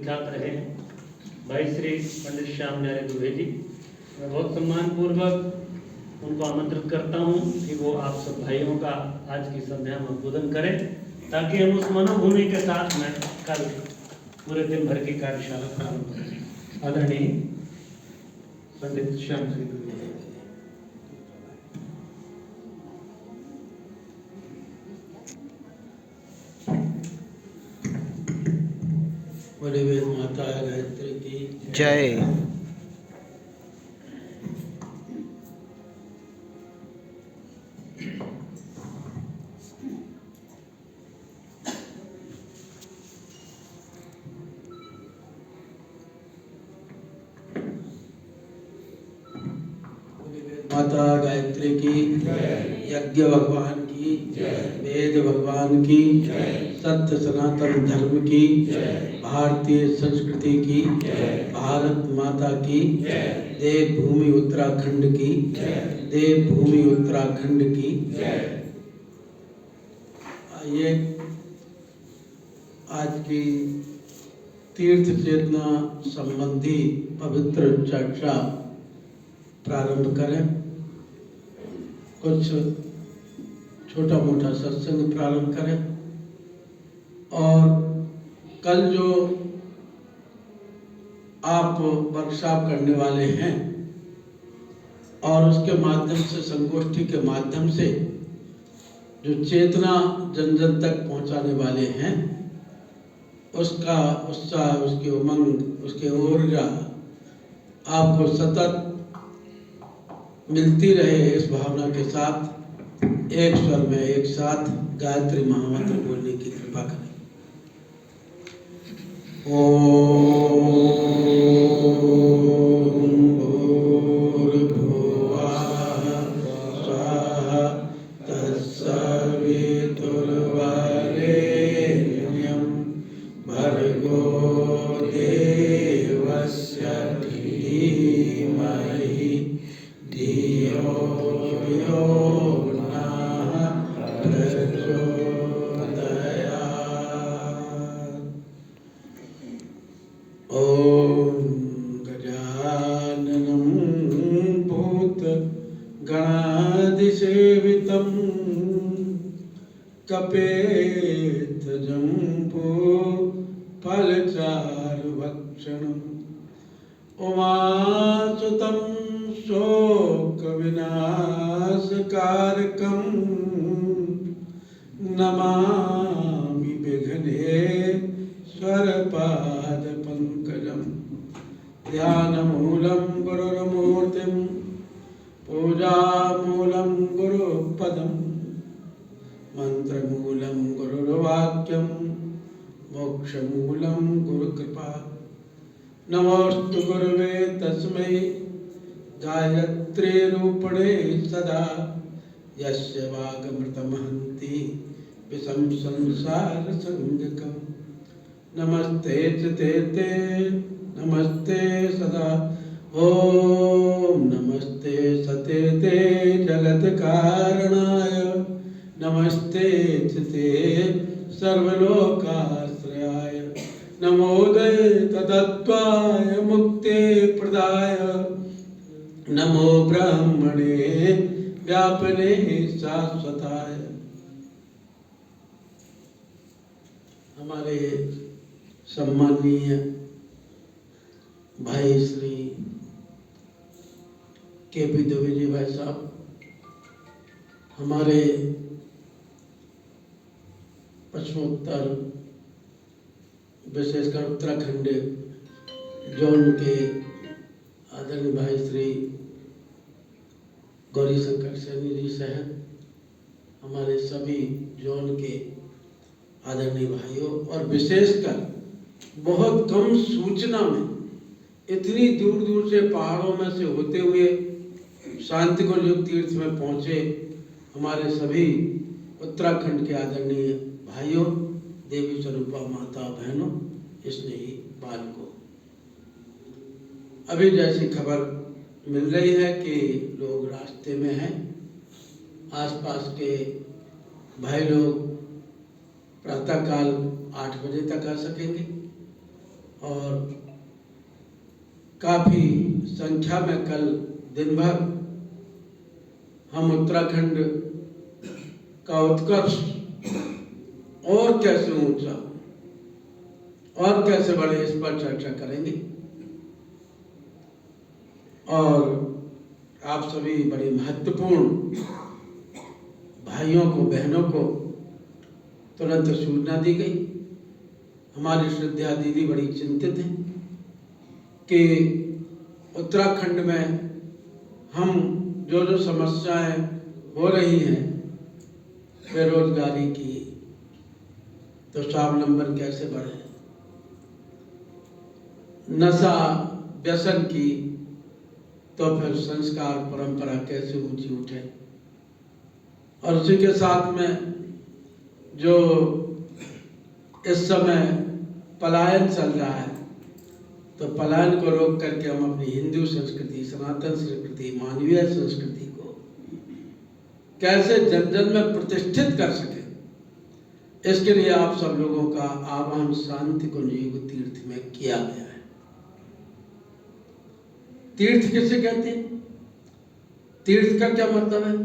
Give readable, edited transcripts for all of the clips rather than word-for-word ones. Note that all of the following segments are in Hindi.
साथ रहे हैं भाई श्री पंडित श्याम न्यारे दुबे जी। मैं बहुत सम्मानपूर्वक उनको आमंत्रित करता हूं कि वो आप सब भाइयों का आज की संध्या में उद्बोधन करें, ताकि हम उस मनोभूमि के साथ में कल पूरे दिन भर की कार्यशाला प्रारंभ करें। आदरणीय पंडित श्याम श्री दुबे जी। बड़े वेद माता गायत्री की जय। माता गायत्री की, यज्ञ भगवान की, वेद भगवान की, सत्य सनातन धर्म की, भारतीय संस्कृति की, भारत माता की, देवभूमि उत्तराखंड की, देवभूमि उत्तराखंड की। ये आज की तीर्थ चेतना संबंधी पवित्र चर्चा प्रारंभ करें। कुछ छोटा मोटा सत्संग प्रारंभ करें और कल जो आप वर्कशॉप करने वाले हैं और उसके माध्यम से, संगोष्ठी के माध्यम से जो चेतना जन जन तक पहुंचाने वाले हैं, उसका उत्साह, उसकी उमंग, उसकी ऊर्जा आपको सतत मिलती रहे, इस भावना के साथ एक स्वर में एक साथ गायत्री महामंत्र बोलने की कृपा करें। नमामि विघ्नेश्वर पाद पंकजम। ध्यानमूलं गुरुर्मूर्तिं, पूजामूलं गुरुपदं, मंत्रमूलं गुरुर्वाक्यं, मोक्षमूलं गुरुकृपा। नमोस्तु गुरुवे तस्मै गायत्री रूपणे सदा, यस्य वागमृतमहन्ति विषम संसार संगकम्। नमस्ते च ते नमस्ते सदा। ओम नमस्ते सते ते जगत कारणाय, नमस्ते च ते सर्वलोकाश्रयाय, नमोदय तदत्वाय मुक्ते प्रदाय, नमो ब्रह्मणे व्यापने शाश्वताय। हमारे सम्माननीय भाई श्री के.पी. दुबे जी भाई साहब, हमारे पश्चिमोत्तर विशेषकर उत्तराखंड जोन के आदरणीय भाई श्री गौरी शंकर सैनी जी सहित हमारे सभी जोन के आदरणीय भाइयों, और विशेषकर बहुत कम सूचना में इतनी दूर दूर से पहाड़ों में से होते हुए शांतिकुंज योग तीर्थ में पहुंचे हमारे सभी उत्तराखंड के आदरणीय भाइयों, देवी स्वरूपा माता बहनों, स्नेही बालकों, अभी जैसी खबर मिल रही है कि लोग रास्ते में हैं। आसपास के भाई लोग प्रातःकाल 8 बजे तक आ सकेंगे और काफी संख्या में कल दिन भर हम उत्तराखंड का उत्कर्ष और कैसे ऊंचा और कैसे बढ़े इस पर चर्चा करेंगे। और आप सभी बड़ी महत्वपूर्ण भाइयों को बहनों को तुरंत सूचना दी गई। हमारी श्रद्धा दीदी बड़ी चिंतित हैं कि उत्तराखंड में हम जो समस्याएं हो रही हैं बेरोजगारी की, तो स्वावलंबन कैसे बढ़े, नशा व्यसन की, तो फिर संस्कार परंपरा कैसे ऊंची उठे, और उसी के साथ में जो इस समय पलायन चल रहा है, तो पलायन को रोक करके हम अपनी हिंदू संस्कृति, सनातन संस्कृति, मानवीय संस्कृति को कैसे जन जन में प्रतिष्ठित कर सके, इसके लिए आप सब लोगों का आह्वान शांति कुंज योग तीर्थ में किया गया है। तीर्थ किसे कहते हैं? तीर्थ का क्या मतलब है?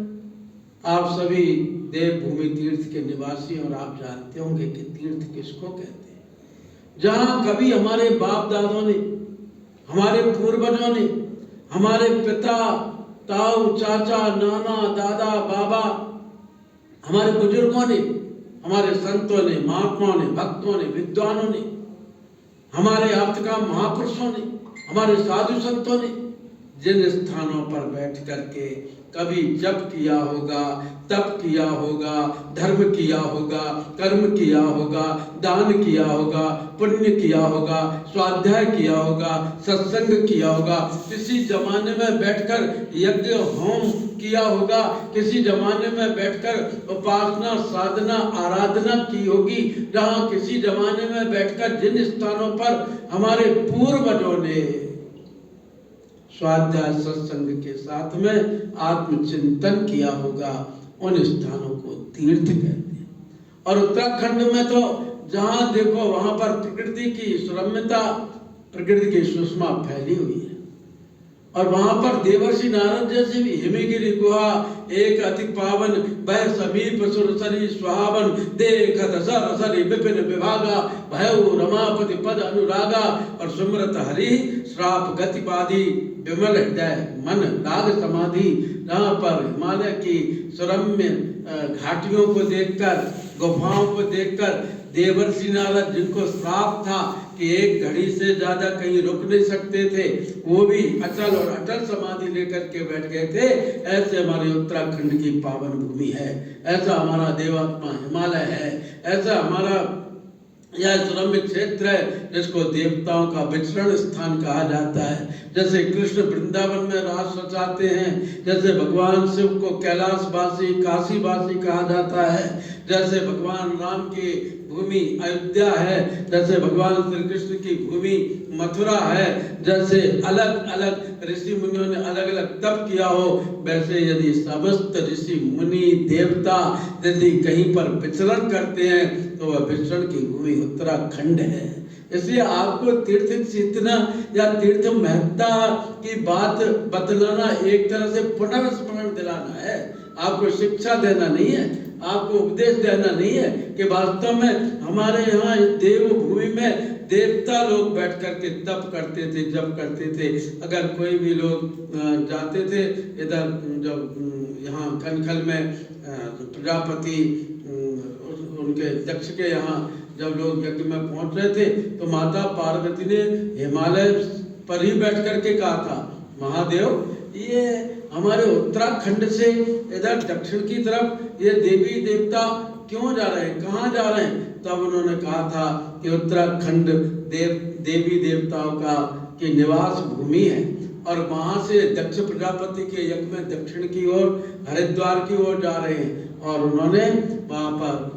आप सभी देवभूमि तीर्थ के निवासी और आप जानते होंगे कि तीर्थ किसको कहते हैं। जहां कभी हमारे बाप दादों ने, हमारे पूर्वजों ने, हमारे पिता, ताऊ, चाचा, नाना, दादा, बाबा, हमारे बुजुर्गों ने, हमारे संतों ने, महात्माओं ने, भक्तों ने, विद्वानों ने, हमारे आप्तकाम महापुरुषों ने, हमारे साधु संतों ने जिन स्थानों पर बैठ करके कभी जप किया होगा, तप किया होगा, धर्म किया होगा, कर्म किया होगा, दान किया होगा, पुण्य किया होगा, स्वाध्याय किया होगा, सत्संग किया होगा, किसी जमाने में बैठकर यज्ञ होम किया होगा, किसी जमाने में बैठकर उपासना साधना आराधना की होगी, जहाँ किसी जमाने में बैठकर जिन स्थानों पर हमारे पूर्वजों ने स्वाध्याय सत्संग के साथ में आत्मचिंतन किया होगा, उन स्थानों को तीर्थ कहते हैं। और उत्तराखंड में तो जहां देखो वहां पर प्रकृति की सुरम्यता, प्रकृति की सुषमा फैली हुई है। और वहां पर देवर्षि नारद जैसे भी हिमगिरि गुहा एक अति पावन, वह समीप सुरसरी सुहावन, देखत सर सरी विपिन विभागा, भयउ रमापति पद अनुरागा, और सुमरत हरि श्राप गतिपादी, विमल हृदय मन लाग समाधि। यहाँ पर हिमालय की सुरम्य घाटियों को देखकर, गुफाओं को देखकर देवर्षि नारद, जिनको श्राप था कि एक घड़ी से ज्यादा कहीं रुक नहीं सकते थे, वो भी अचल और अटल समाधि लेकर के बैठ गए थे। ऐसे हमारे उत्तराखंड की पावन भूमि है, ऐसा हमारा देवात्मा हिमालय है, ऐसा हमारा यह सुरम्य क्षेत्र है जिसको देवताओं का विचरण स्थान कहा जाता है। जैसे कृष्ण वृंदावन में रास रचाते हैं, जैसे भगवान शिव को कैलाशवासी, काशीवासी कहा जाता है, जैसे भगवान राम की भूमि अयोध्या है, जैसे भगवान श्री कृष्ण की भूमि मथुरा है, जैसे अलग अलग ऋषि मुनियों ने अलग अलग तप किया हो, वैसे यदि समस्त ऋषि मुनि देवता यदि कहीं पर विचरण करते हैं तो वह विचरण की भूमि उत्तराखंड है। इसलिए आपको तीर्थ चेतना या तीर्थ महत्ता की बात बतलाना, एक तरह से पुनर्स्मरण दिलाना है, आपको शिक्षा देना नहीं है, आपको उपदेश देना नहीं है कि वास्तव में हमारे यहाँ देवभूमि में देवता लोग बैठ करके तप करते थे, जप करते थे। अगर कोई भी लोग जाते थे इधर, जब यहाँ कनखल में प्रजापति उनके दक्ष के यहाँ जब लोग यज्ञ में पहुंच रहे थे, तो माता पार्वती ने हिमालय पर ही बैठ करके कहा था, महादेव ये हमारे उत्तराखंड से इधर दक्षिण की तरफ ये देवी देवता क्यों जा रहे हैं, कहाँ जा रहे हैं? तब उन्होंने कहा था कि उत्तराखंड देवी देवताओं का की निवास भूमि है, और वहां से दक्ष प्रजापति के यज्ञ में दक्षिण की ओर हरिद्वार की ओर जा रहे हैं। और उन्होंने वहां पर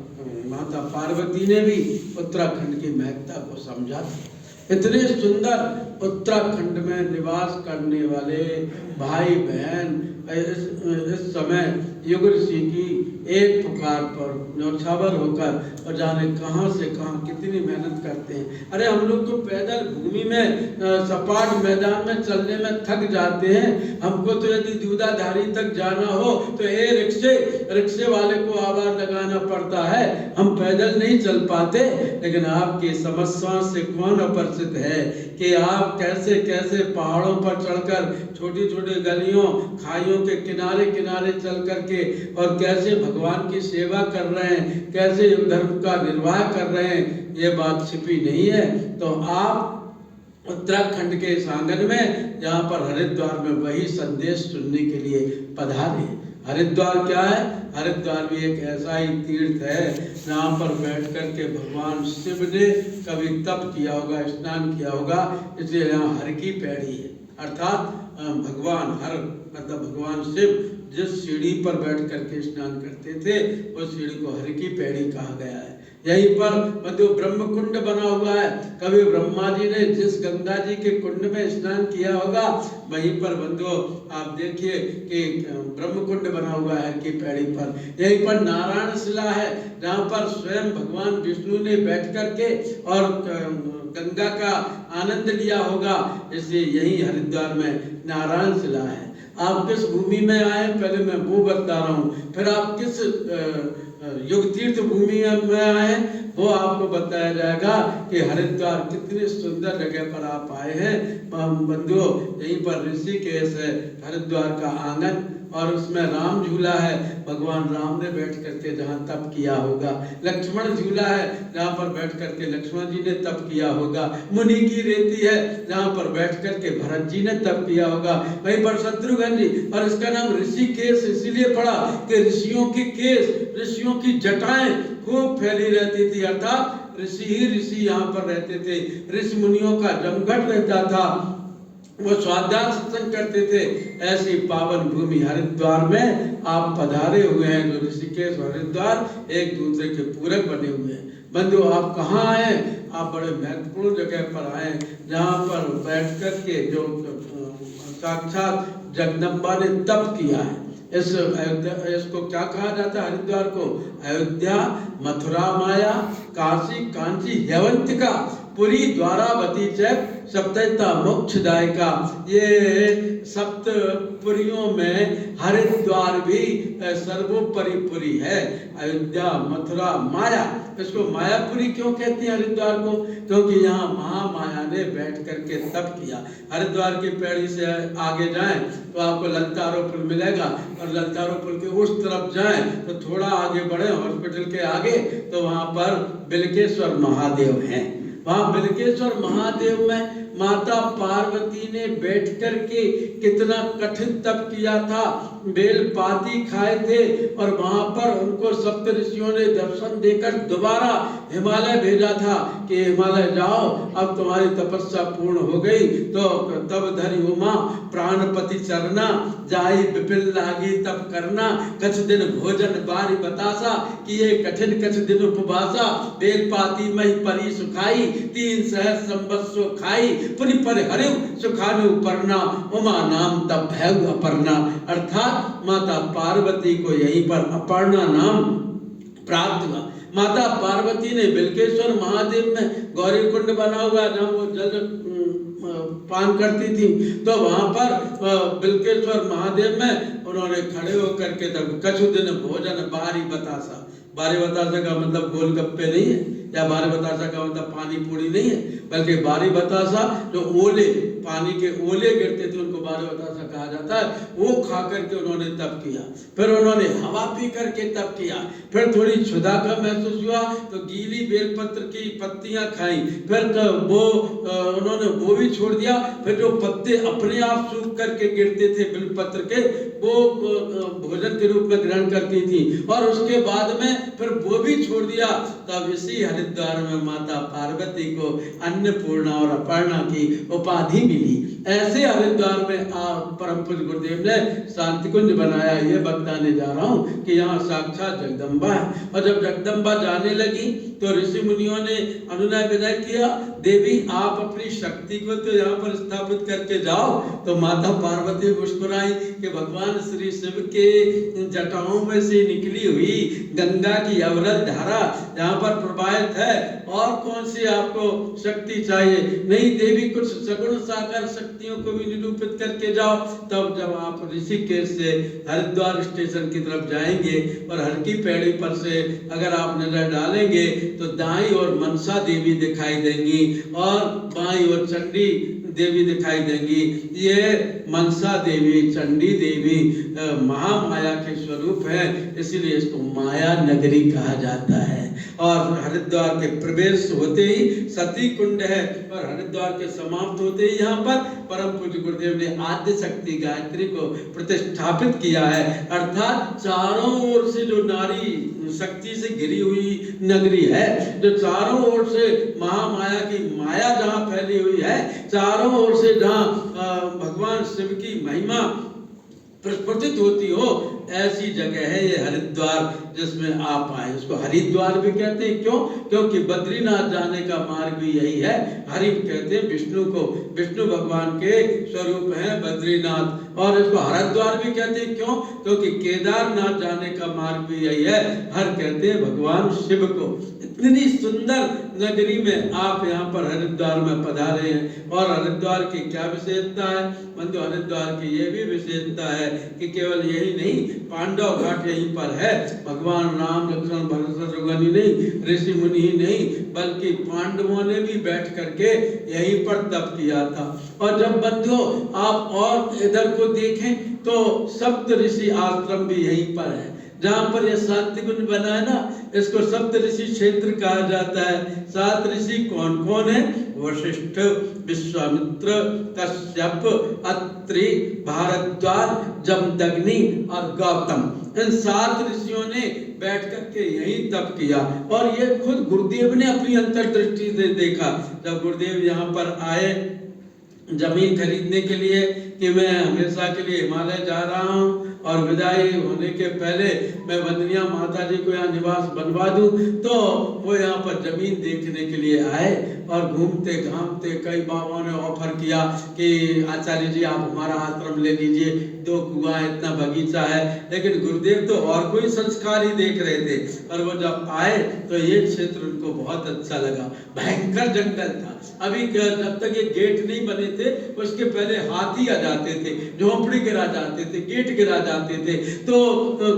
माता पार्वती ने भी उत्तराखंड की महत्ता को समझा था। इतने सुंदर उत्तराखंड में निवास करने वाले भाई बहन इस समय युग ऋषि की एक पुकार पर न्यौछावर होकर और जाने कहां से कहां कितनी मेहनत करते हैं। अरे हम लोग तो पैदल भूमि में सपाट मैदान में चलने में थक जाते हैं। हमको तो यदि दूधाधारी तक जाना हो तो रिक्शे वाले को आवाज लगाना पड़ता है, हम पैदल नहीं चल पाते। लेकिन आपकी समस्याओं से कौन अपरिचित है कि आप कैसे कैसे पहाड़ों पर चढ़कर छोटी छोटी गलियों खाइयों के किनारे किनारे चल करके और कैसे भगवान की सेवा कर रहे हैं, कैसे धर्म का निर्वाह कर रहे हैं, ये बात छिपी नहीं है। तो आप उत्तराखंड के इस आंगन में जहाँ पर हरिद्वार में वही संदेश सुनने के लिए पधारे। हरिद्वार क्या है? हरिद्वार भी एक ऐसा ही तीर्थ है जहाँ पर बैठ कर के भगवान शिव ने कभी तप किया होगा, स्नान किया होगा, इसलिए यहाँ हर की पैड़ी है। अर्थात भगवान हर मतलब भगवान शिव जिस सीढ़ी पर बैठ करके स्नान करते थे उस सीढ़ी को हर की पैड़ी कहा गया है। यहीं पर बंधु ब्रह्म कुंड बना हुआ है। कभी ब्रह्मा जी ने जिस गंगा जी के कुंड में स्नान किया होगा वहीं पर बंधु आप देखिए कि ब्रह्म कुंड बना हुआ है की पैड़ी पर। यहीं पर नारायण शिला है जहाँ पर स्वयं भगवान विष्णु ने बैठ करके और गंगा का आनंद लिया होगा। इसलिए यही हरिद्वार में नारायण शिला है। आप किस भूमि में आए पहले मैं वो बता रहा हूँ, फिर आप किस युग तीर्थ भूमि में आए वो आपको बताया जाएगा कि हरिद्वार कितनी सुंदर जगह पर आप आए हैं। बंधुओं यहीं पर ऋषिकेश है हरिद्वार का आंगन और उसमें राम झूला है, भगवान राम ने बैठ करके जहाँ तप किया होगा। लक्ष्मण झूला है जहाँ पर बैठ करके लक्ष्मण जी ने तप किया होगा। मुनि की रेती है जहाँ पर बैठ करके भरत जी ने तप किया होगा। वहीं पर शत्रुघ्न जी, और इसका नाम ऋषिकेश इसीलिए पड़ा कि ऋषियों के केस, ऋषियों की जटाएं खूब फैली रहती थी। अर्थात ऋषि ही ऋषि यहाँ पर रहते थे, ऋषि मुनियों का जमघट रहता था, वो स्वाध्याय सत्संग करते थे। ऐसी पावन भूमि हरिद्वार में आप पधारे हुए हैं जो ऋषिकेश और हरिद्वार एक दूसरे के पूरक बने हुए हैं। बंधु आप कहाँ आए? आप बड़े महत्वपूर्ण जगह पर आए जहाँ पर बैठ कर के जो साक्षात जगदम्बा ने तप किया है। इसको क्या कहा जाता है? हरिद्वार को अयोध्या, मथुरा माया, काशी कांची ह्यवंतिका, पुरी द्वारावती च सप्तैता मोक्षदायिका। ये सप्त पुरियों में हरिद्वार भी सर्वोपरि पुरी है। अयोध्या, मथुरा, माया, इसको मायापुरी क्यों कहते हैं हरिद्वार को? क्योंकि यहाँ महामाया ने बैठ करके तप किया। हरिद्वार की पैड़ी से आगे जाएं तो आपको ललतारो पुल मिलेगा और ललतारो पुल के उस तरफ जाएं तो थोड़ा आगे बढ़े हॉस्पिटल के आगे तो वहाँ पर बिलकेश्वर महादेव हैं। वहाँ बिलकेश्वर महादेव में माता पार्वती ने बैठ करके कितना कठिन तप किया था, बेल पाती खाए थे और वहां पर उनको सप्त ऋषियों ने दर्शन देकर दोबारा हिमालय भेजा था कि हिमालय जाओ, अब तुम्हारी तपस्या पूर्ण हो गई। तो तब धरि उमा प्राणपति चरना, जाई विपिन लागी तप करना, कछ दिन भोजन बारी बतासा, किए कठिन कछ दिन उपवासा, बेल पाती मही परी सुखाई, 3 सहस्र संवत्सर खाई, पुनि पर हरिव सुखानु पर्णा, उमा नाम तब भैव अपर्णा। अर्थात माता पार्वती को यहीं पर अपर्णा नाम प्राप्त हुआ। माता पार्वती ने बिलकेश्वर महादेव में गौरी कुंड बना हुआ जहाँ वो जल पान करती थी, तो वहां पर बिलकेश्वर महादेव में उन्होंने खड़े होकर के तब कछु दिन भोजन बारी बतासा। बारी बतासा का मतलब गोलगप्पे नहीं है या बारी बतासा का मतलब पानी पूरी नहीं है, बल्कि बारी बतासा जो ओले पानी के ओले गिरते थे उनको बारी बतासा कहा जाता है, वो खा करके उन्होंने तप किया। फिर उन्होंने हवा पी करके तप किया। फिर थोड़ी क्षुधा का महसूस हुआ तो गीली बेलपत्र की पत्तियां खाई। फिर वो उन्होंने वो भी छोड़ दिया। फिर जो पत्ते अपने आप सूख करके गिरते थे बेलपत्र के, वो भोजन के रूप में ग्रहण करती थी और उसके बाद में फिर वो भी छोड़ दिया। तब इसी हरिद्वार में माता पार्वती को अन्नपूर्णा और अपर्णा की उपाधि मिली। ऐसे हरिद्वार में परम पूज्य गुरुदेव ने शांति कुंज बनाया। ये बताने जा रहा हूँ कि यहाँ साक्षात जगदम्बा है। और जब जगदम्बा जाने लगी तो ऋषि मुनियों ने अनुनय विनय किया, देवी आप अपनी शक्ति को तो यहाँ पर स्थापित करके जाओ। तो माता पार्वती मुस्कुराई कि भगवान श्री शिव के जटाओं में से निकली हुई गंगा की अविरल धारा यहाँ पर प्रवाहित है, और कौन सी आपको शक्ति चाहिए? नहीं देवी, कुछ सगुण साकार शक्तियों को भी निरूपित करके जाओ। तब जब आप ऋषिकेश से हरिद्वार स्टेशन की तरफ जाएंगे और हर की पैड़ी पर से अगर आप नजर डालेंगे तो दाईं ओर मनसा देवी दिखाई देंगी और बाईं ओर चंडी देवी दिखाई देंगी। ये मनसा देवी, चंडी देवी महामाया के स्वरूप है, इसीलिए इसको माया नगरी कहा जाता है। और हरिद्वार के प्रवेश होते ही सती कुंड है, और हरिद्वार के समाप्त होते ही यहाँ पर परम पूज्य गुरुदेव ने आद्य शक्ति गायत्री को प्रतिष्ठापित किया है। अर्थात चारों ओर से जो नारी शक्ति से घिरी हुई नगरी है, जो चारों ओर से महामाया की माया जहाँ फैली हुई है, चारों ओर से जहाँ भगवान शिव की महिमा प्रस्फुटित होती हो, ऐसी जगह है ये हरिद्वार, जिसमें आप आए। इसको हरिद्वार भी कहते हैं। क्यों? क्योंकि बद्रीनाथ जाने का मार्ग भी यही है। हरि कहते हैं विष्णु को, विष्णु भगवान के स्वरूप है बद्रीनाथ। और इसको हरिद्वार भी कहते हैं। क्यों? क्योंकि केदारनाथ जाने का मार्ग भी यही है। हर कहते हैं भगवान शिव को। इतनी सुंदर नगरी में आप यहाँ पर हरिद्वार में पधारे हैं। और हरिद्वार की क्या विशेषता है? बंधु, हरिद्वार की ये भी विशेषता है कि केवल यही नहीं, पांडव घाट यहीं पर है। भगवान राम, लक्ष्मण, भरत, शत्रुघ्न ही नहीं, ऋषि मुनि ही नहीं, बल्कि पांडवों ने भी बैठ करके यहीं पर तप किया था। और जब बंधु आप और इधर को देखें तो सप्त ऋषि आश्रम भी यहीं पर है। जहाँ पर यह शांति कुंज बना है ना, इसको सप्त ऋषि क्षेत्र कहा जाता है। 7 ऋषि कौन कौन है? वशिष्ठ, विश्वामित्र, कश्यप, अत्रि, भारद्वाज, जमदग्नि और गौतम। इन 7 ऋषियों ने बैठ करके यही तप किया। और ये खुद गुरुदेव ने अपनी अंतर्दृष्टि से देखा। जब गुरुदेव यहाँ पर आए जमीन खरीदने के लिए कि मैं हमेशा के लिए हिमालय जा रहा हूँ और विदाई होने के पहले मैं वंदनिया माता जी को यहाँ निवास बनवा दूं, तो वो यहाँ पर जमीन देखने के लिए आए। और घूमते घामते कई बाबाओं ने ऑफर किया कि आचार्य जी आप हमारा आश्रम ले लीजिए, 2 कुआं, इतना बगीचा है। लेकिन गुरुदेव तो और कोई संस्कार ही देख रहे थे। और वो जब आए तो ये क्षेत्र उनको बहुत अच्छा लगा। भयंकर जंगल था। अभी जब तक ये गेट नहीं बने थे उसके पहले हाथी आ जाते थे, झोंपड़ी गिरा जाते थे, गेट गिरा जाते थे। तो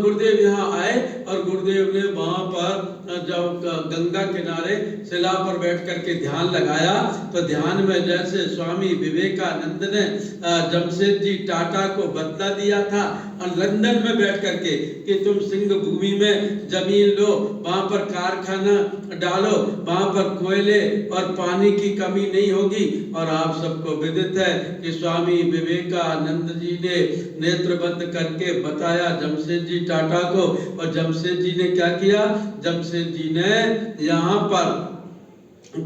गुरुदेव यहाँ आए और गुरुदेव ने वहां पर जब गंगा किनारे शिला पर बैठ करके ध्यान लगाया, तो ध्यान में जैसे स्वामी विवेकानंद ने जमशेद जी टाटा को बतला दिया था और लंदन में बैठ करके कि तुम सिंह भूमि में जमीन लो, वहां पर कारखाना डालो, वहां पर कोयले और पानी की कमी नहीं होगी। और आप सबको विदित है कि स्वामी विवेकानंद जी ने नेत्र बंद करके बताया जमशेद जी टाटा को। और जमशेद जी ने क्या किया? जमशेद जी ने यहाँ पर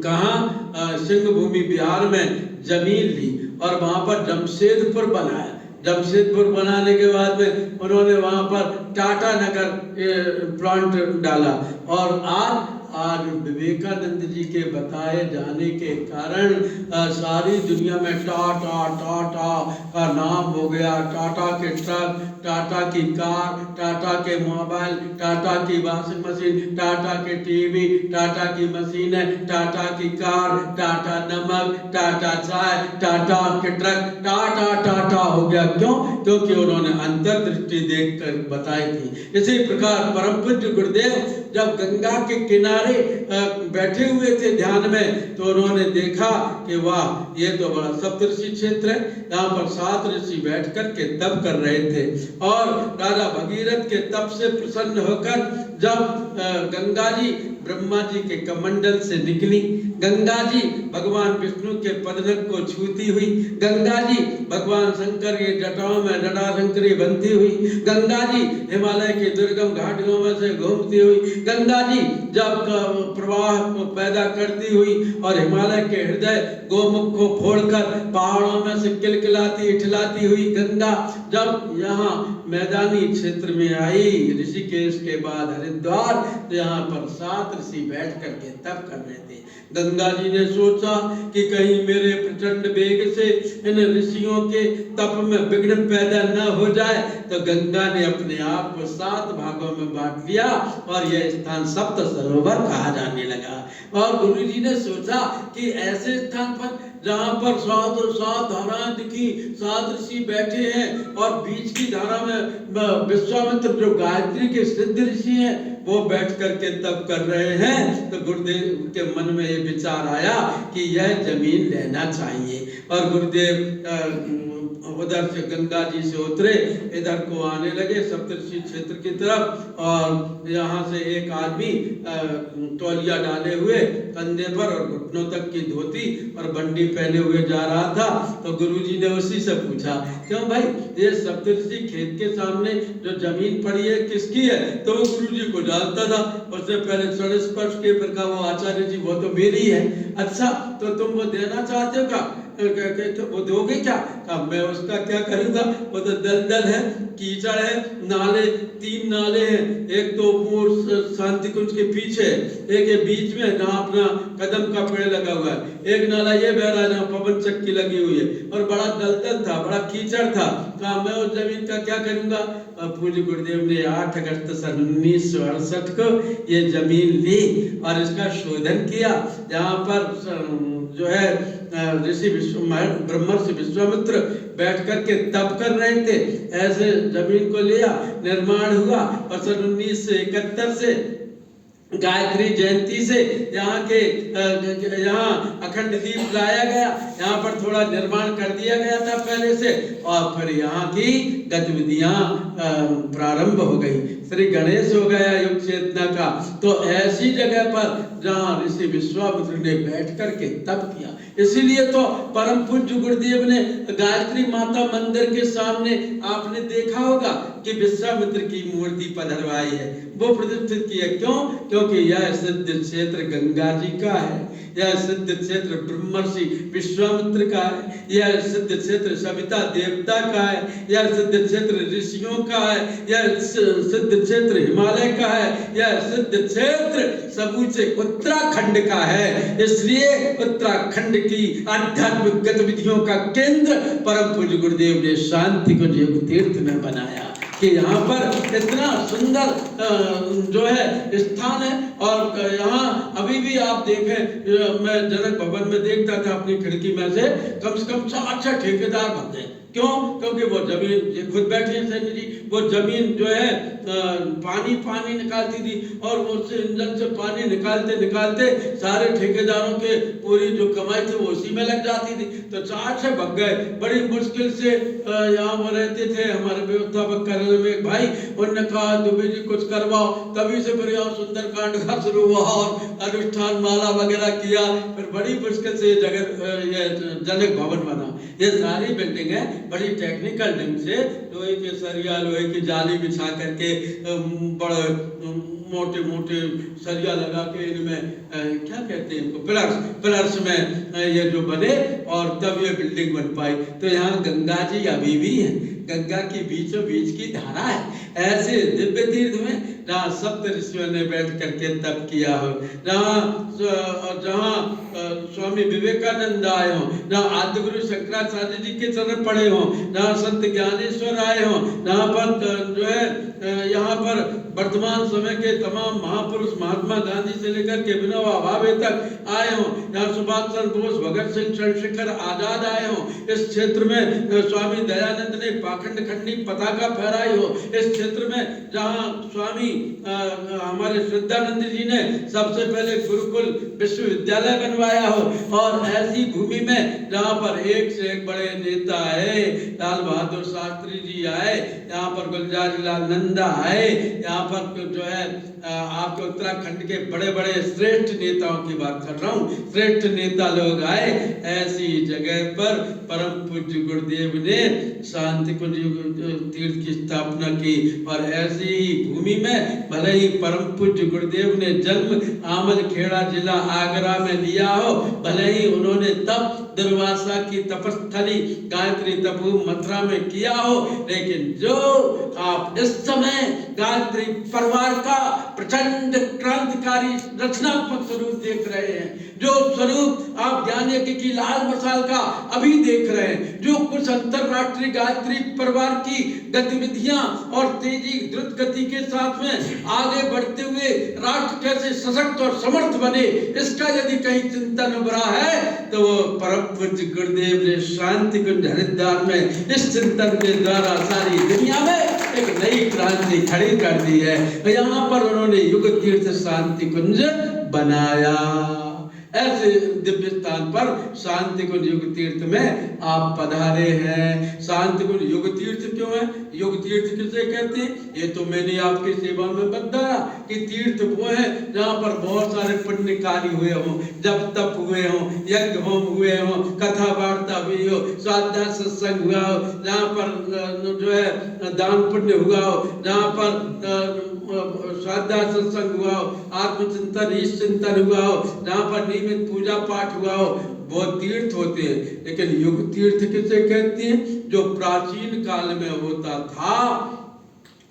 कहाँ सिंह भूमि बिहार में जमीन ली और वहां पर जमशेदपुर बनाया। जमशेदपुर बनाने के बाद में उन्होंने वहां पर टाटा नगर प्लांट डाला। और आज विवेकानंद जी के बताए जाने के कारण सारी दुनिया में टाटा टाटा का नाम हो गया। टाटा के ट्रक, टाटा की कार, टाटा के मोबाइल, टाटा की वॉशिंग मशीन, टाटा के टीवी, टाटा की मशीनें, टाटा की कार, टाटा नमक, टाटा चाय, टाटा के ट्रक, टाटा टाटा हो गया। क्यों? क्योंकि उन्होंने अंतर्दृष्टि देखकर बताई थी। इसी प्रकार परम पूज्य गुरुदेव जब गंगा के किनारे बैठे हुए थे ध्यान में, तो उन्होंने देखा कि वाह, ये तो बड़ा सप्तऋषि क्षेत्र है। यहाँ पर 7 ऋषि बैठ कर के तप कर रहे थे। और राजा भगीरथ के तप से प्रसन्न होकर जब गंगा जी ब्रह्मा जी के कमंडल से निकली, गंगा जी भगवान विष्णु के पदनक को छूती हुई, गंगा जी भगवान शंकर के जटाओं में जटा शंकरी बनती हुई, गंगा जी हिमालय के दुर्गम घाटियों में से घूमती हुई, गंगा जी जब प्रवाह को पैदा करती हुई और हिमालय के हृदय गोमुख को फोड़कर पहाड़ों में से किलकिलाती इठलाती हुई गंगा जब यहाँ मैदानी क्षेत्र में आई, ऋषिकेश के बाद हरिद्वार, तो यहाँ पर 7 ऋषि बैठ करके तप कर रहे थे। गंगा जी ने सोचा कि कहीं मेरे प्रचंड वेग से इन ऋषियों के तप में विघ्न पैदा न हो जाए, तो गंगा ने अपने आप को 7 भागों में बांट लिया और यह स्थान सप्त सरोवर कहा जाने लगा। और गुरु जी ने सोचा कि ऐसे स्थान पर जहाँ पर 7 धाराएं दिखी, 7 ऋषि बैठे हैं और बीच की धारा में विश्वामित्र जो गायत्री के सिद्ध ऋषि हैं वो बैठ करके तप कर रहे हैं, तो गुरुदेव के मन में ये विचार आया कि यह जमीन लेना चाहिए। और गुरुदेव उधर से गंगा जी से उतरे, इधर को आने लगे सप्तऋषि क्षेत्र की तरफ, और यहाँ से एक आदमी तौलिया डाले हुए कंधे पर और घुटनों तक की धोती और बंडी पहने हुए जा रहा था। तो गुरुजी ने उसी से पूछा, क्यों भाई ये सप्तऋषि खेत के सामने जो जमीन पड़ी है किसकी है? तो वो गुरुजी को जानता था, उसने पहले क्षण स्पर्श के फिर कहा वो आचार्य जी वो तो मेरी है। अच्छा तो तुम वो देना चाहते हो क्या? तो वो दोगे क्या? अब मैं उसका क्या करूंगा, वो तो दलदल है, कीचड़ है, नाले 3 नाले हैं, एक तो शांति कुंज के पीछे, एक ये बीच में जहाँ अपना कदम का पेड़ लगा हुआ है, एक नाला ये बह रहा है जहाँ पवन चक्की लगी हुई है, और बड़ा दलदल था, बड़ा कीचड़ था। कहा मैं उस जमीन का क्या करूंगा? पूज्य गुरुदेव ने 8 अगस्त सन 1968 को ये जमीन ली और इसका शोधन किया। यहाँ पर जो है ऋषि ब्रह्मर्षि विश्वामित्र बैठ करके तप कर रहे थे, ऐसे जमीन को लिया, निर्माण हुआ और सन 1971 से गायत्री जयंती से यहाँ अखंड दीप लाया गया, यहाँ पर थोड़ा निर्माण कर दिया गया था पहले से, और फिर यहाँ की गतिविधियां प्रारंभ हो गई। श्री गणेश हो गया युग चेतना का। तो ऐसी जगह पर जहाँ ऋषि विश्वामित्र ने बैठ करके तप किया, इसीलिए तो परम पूज्य गुरुदेव ने गायत्री माता मंदिर के सामने आपने देखा होगा कि विश्वामित्र की मूर्ति पधरवाई है, वो प्रतिष्ठित की है। क्यों? क्योंकि यह सिद्ध क्षेत्र गंगा जी का है, यह सिद्ध क्षेत्र ब्रह्मर्षि विश्वामित्र का है, यह सिद्ध क्षेत्र सविता देवता का है, यह सिद्ध क्षेत्र ऋषियों का है, यह सिद्ध क्षेत्र हिमालय का है, यह सिद्ध क्षेत्र समूचे उत्तराखंड का है। इसलिए उत्तराखंड की आध्यात्मिक गतिविधियों का केंद्र परम पूज्य गुरुदेव ने शांति को योग तीर्थ में बनाया कि यहाँ पर इतना सुंदर जो है स्थान है। और यहाँ अभी भी आप देखें, मैं जनक भवन में देखता था अपनी खिड़की में से कम 4 ठेकेदार बन गए। क्यों? क्योंकि वो जमीन, ये खुद बैठे हैं सैनी जी, वो जमीन जो है पानी निकालती थी और उससे इंजन से पानी निकालते निकालते सारे ठेकेदारों के पूरी जो कमाई थी वो उसी में लग जाती थी। तो 4 से भग गए। बड़ी मुश्किल से यहाँ वो रहते थे हमारे व्यवस्थापक कार्यालय में एक भाई, उन्होंने कहा दुबे जी कुछ करवाओ, तभी से फिर यहाँ सुंदरकांड का शुरू हुआ और अनुष्ठान माला वगैरह किया। फिर बड़ी मुश्किल से ये जनक भवन बना। ये सारी बिल्डिंग है बड़ी टेक्निकल ढंग से लोहे के सरिया, लोहे की जाली बिछा करके बड़े मोटे मोटे सरिया लगा के इनमें क्या कहते हैं इनको, पिलर्स में ये जो बने और तब ये बिल्डिंग बन पाई। तो यहाँ गंगा जी अभी भी है, गंगा की बीचों बीच की धारा है। ऐसे दिव्य तीर्थ में जहाँ सप्त ऋषियों ने बैठ करके तप किया हो, जहाँ स्वामी विवेकानंद आए हो, जहाँ आदि गुरु शंकराचार्य जी के चरण पड़े हो, जहाँ संत ज्ञानेश्वर आए हो, जहाँ पर जो है यहाँ पर वर्तमान समय के तमाम महापुरुष महात्मा गांधी से लेकर के विनोबा भावे तक आए हो, यहाँ सुभाष चंद्र बोस, भगत सिंह, चंद्रशेखर आजाद आए हो। इस क्षेत्र में स्वामी दयानंद ने पाखंड खंडी पताका फहराई हो। इस क्षेत्र में जहाँ स्वामी हमारे श्रद्धानंद जी ने सबसे पहले गुरुकुल विश्वविद्यालय बनवाया हो, और ऐसी भूमि में जहाँ पर एक से एक बड़े नेता आए, लाल बहादुर शास्त्री जी आए, यहाँ पर गुलजारी लाल नंदा आए, यहाँ पर जो है आपके उत्तराखंड के बड़े बड़े श्रेष्ठ नेताओं की बात कर रहा हूँ। श्रेष्ठ नेता लोग आए, ऐसी जगह पर परम पूज्य गुरुदेव ने शांति कुंज तीर्थ की स्थापना की। और ऐसी ही भूमि में भले ही परम पूज्य गुरुदेव ने जन्म आमल खेड़ा जिला आगरा में लिया हो, भले ही उन्होंने तप दुर्वासा की तपस्थली गायत्री तपो मथुरा में किया हो, लेकिन जो आप इस समय गायत्री परिवार का प्रचंड क्रांतिकारी रचनात्मक स्वरूप देख रहे हैं, जो स्वरूप आप ज्ञान यज्ञ की लाल मसाल का अभी देख रहे हैं, जो कुछ अंतरराष्ट्रीय गायत्री परिवार की गतिविधियां और तेजी द्रुत गति के साथ में आगे बढ़ते हुए राष्ट्र कैसे सशक्त और समर्थ बने, इसका यदि कहीं चिंतन उभरा है तो वो परम पूज्य गुरुदेव ने शांति कुंज हरिद्वार में इस चिंतन के द्वारा सारी दुनिया में एक नई क्रांति खड़ी कर दी है। यहाँ पर उन्होंने युग तीर्थ शांति कुंज बनाया। ऐसे दिव्य स्थान पर शांति कुंज युग तीर्थ में आप पधारे हैं। शांति कुंज युग तीर्थ क्यों है? युग तीर्थ किसे कहते हैं? ये तो मैंने आपकी सेवा में बताया कि तीर्थ वो है जहाँ पर बहुत सारे पुण्य कार्य हुए हों, जब तप हुए हों, यज्ञ होम हुए हों, कथा वार्ता हुई हो, स्वाध्याय सत्संग हुआ हो, जहाँ पर जो है दान पुण्य हुआ हो, जहाँ पर स्वाध्याय सत्संग हुआ हो, आत्मचिंतन ईश चिंतन हुआ हो, जहाँ पर नियमित पूजा पाठ हुआ हो, वो तीर्थ होते हैं। लेकिन युग तीर्थ किसे कहते हैं? जो प्राचीन काल में होता था